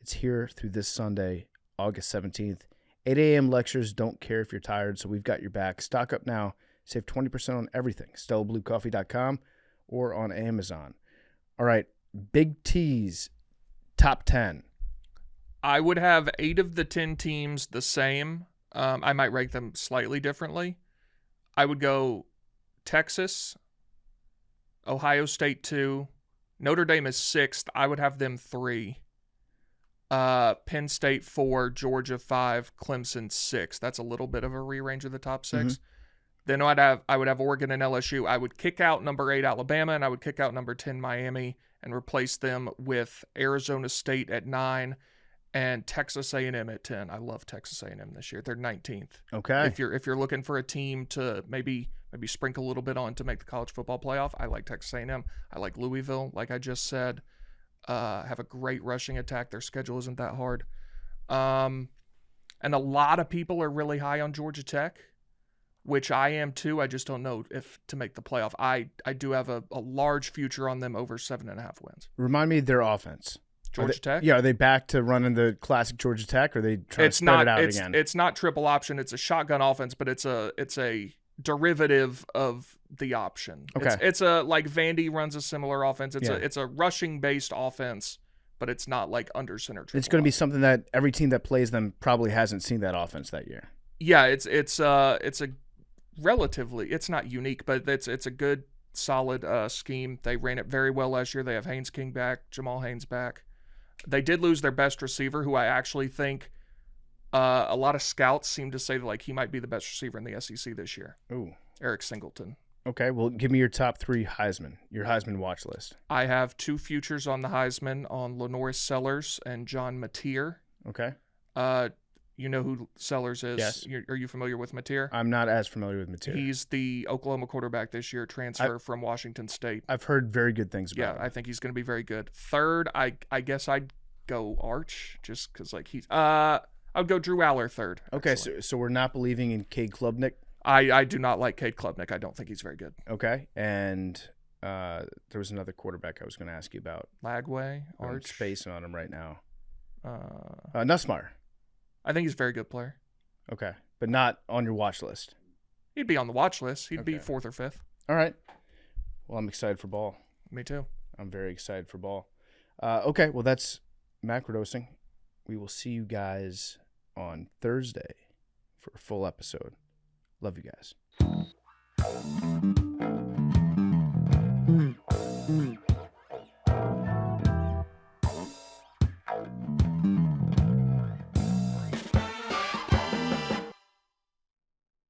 It's here through this Sunday, August 17th. 8 a.m. lectures. Don't care if you're tired, so we've got your back. Stock up now. Save 20% on everything. StellaBlueCoffee.com or on Amazon. All right, Big T's top 10. I would have 8 of the 10 teams the same. I might rank them slightly differently. I would go Texas, Ohio State 2, Notre Dame is 6th. I would have them 3. Penn State 4, Georgia 5, Clemson 6. That's a little bit of a rearrange of the top 6. Mm-hmm. Then I would have Oregon and LSU. I would kick out number 8 Alabama, and I would kick out number 10 Miami and replace them with Arizona State at 9 and Texas A&M at 10. I love Texas A&M this year. They're 19th. Okay. If you're looking for a team to maybe sprinkle a little bit on to make the college football playoff, I like Texas A&M. I like Louisville, like I just said. Have a great rushing attack. Their schedule isn't that hard. And a lot of people are really high on Georgia Tech, which I am too. I just don't know if to make the playoff. I do have a large future on them over 7.5 wins. Remind me of their offense. Georgia Tech? Yeah, are they back to running the classic Georgia Tech, or are they trying to spread it out again? It's not triple option. It's a shotgun offense, but it's a derivative of the option. Okay. It's a like Vandy runs a similar offense. It's a rushing based offense, but it's not like under center. It's going to be something that every team that plays them probably hasn't seen that offense that year. Yeah, it's a relatively, it's not unique, but it's a good solid scheme. They ran it very well last year. They have Haynes King back, Jamal Haynes back. They did lose their best receiver, who I actually think a lot of scouts seem to say that like he might be the best receiver in the SEC this year. Ooh, Eric Singleton. Okay, well, give me your top 3 Heisman, your Heisman watch list. I have 2 futures on the Heisman on Lenoris Sellers and John Mateer. Okay. You know who Sellers is? Yes. Are you familiar with Mateer? I'm not as familiar with Mateer. He's the Oklahoma quarterback this year, transfer from Washington State. I've heard very good things about him. Yeah, I think he's going to be very good. Third, I guess I'd go Arch, just because like he's. I'd go Drew Aller third. Okay, so we're not believing in Cade Klubnik. I do not like Cade Klubnik. I don't think he's very good. Okay, and there was another quarterback I was going to ask you about. Lagway, Arch. I'm spacing on him right now. Nussmeier. I think he's a very good player. Okay, but not on your watch list. He'd be on the watch list. He'd be 4th or 5th. All right. Well, I'm excited for ball. Me too. I'm very excited for ball. Okay, well, that's Macrodosing. We will see you guys on Thursday for a full episode. Love you guys.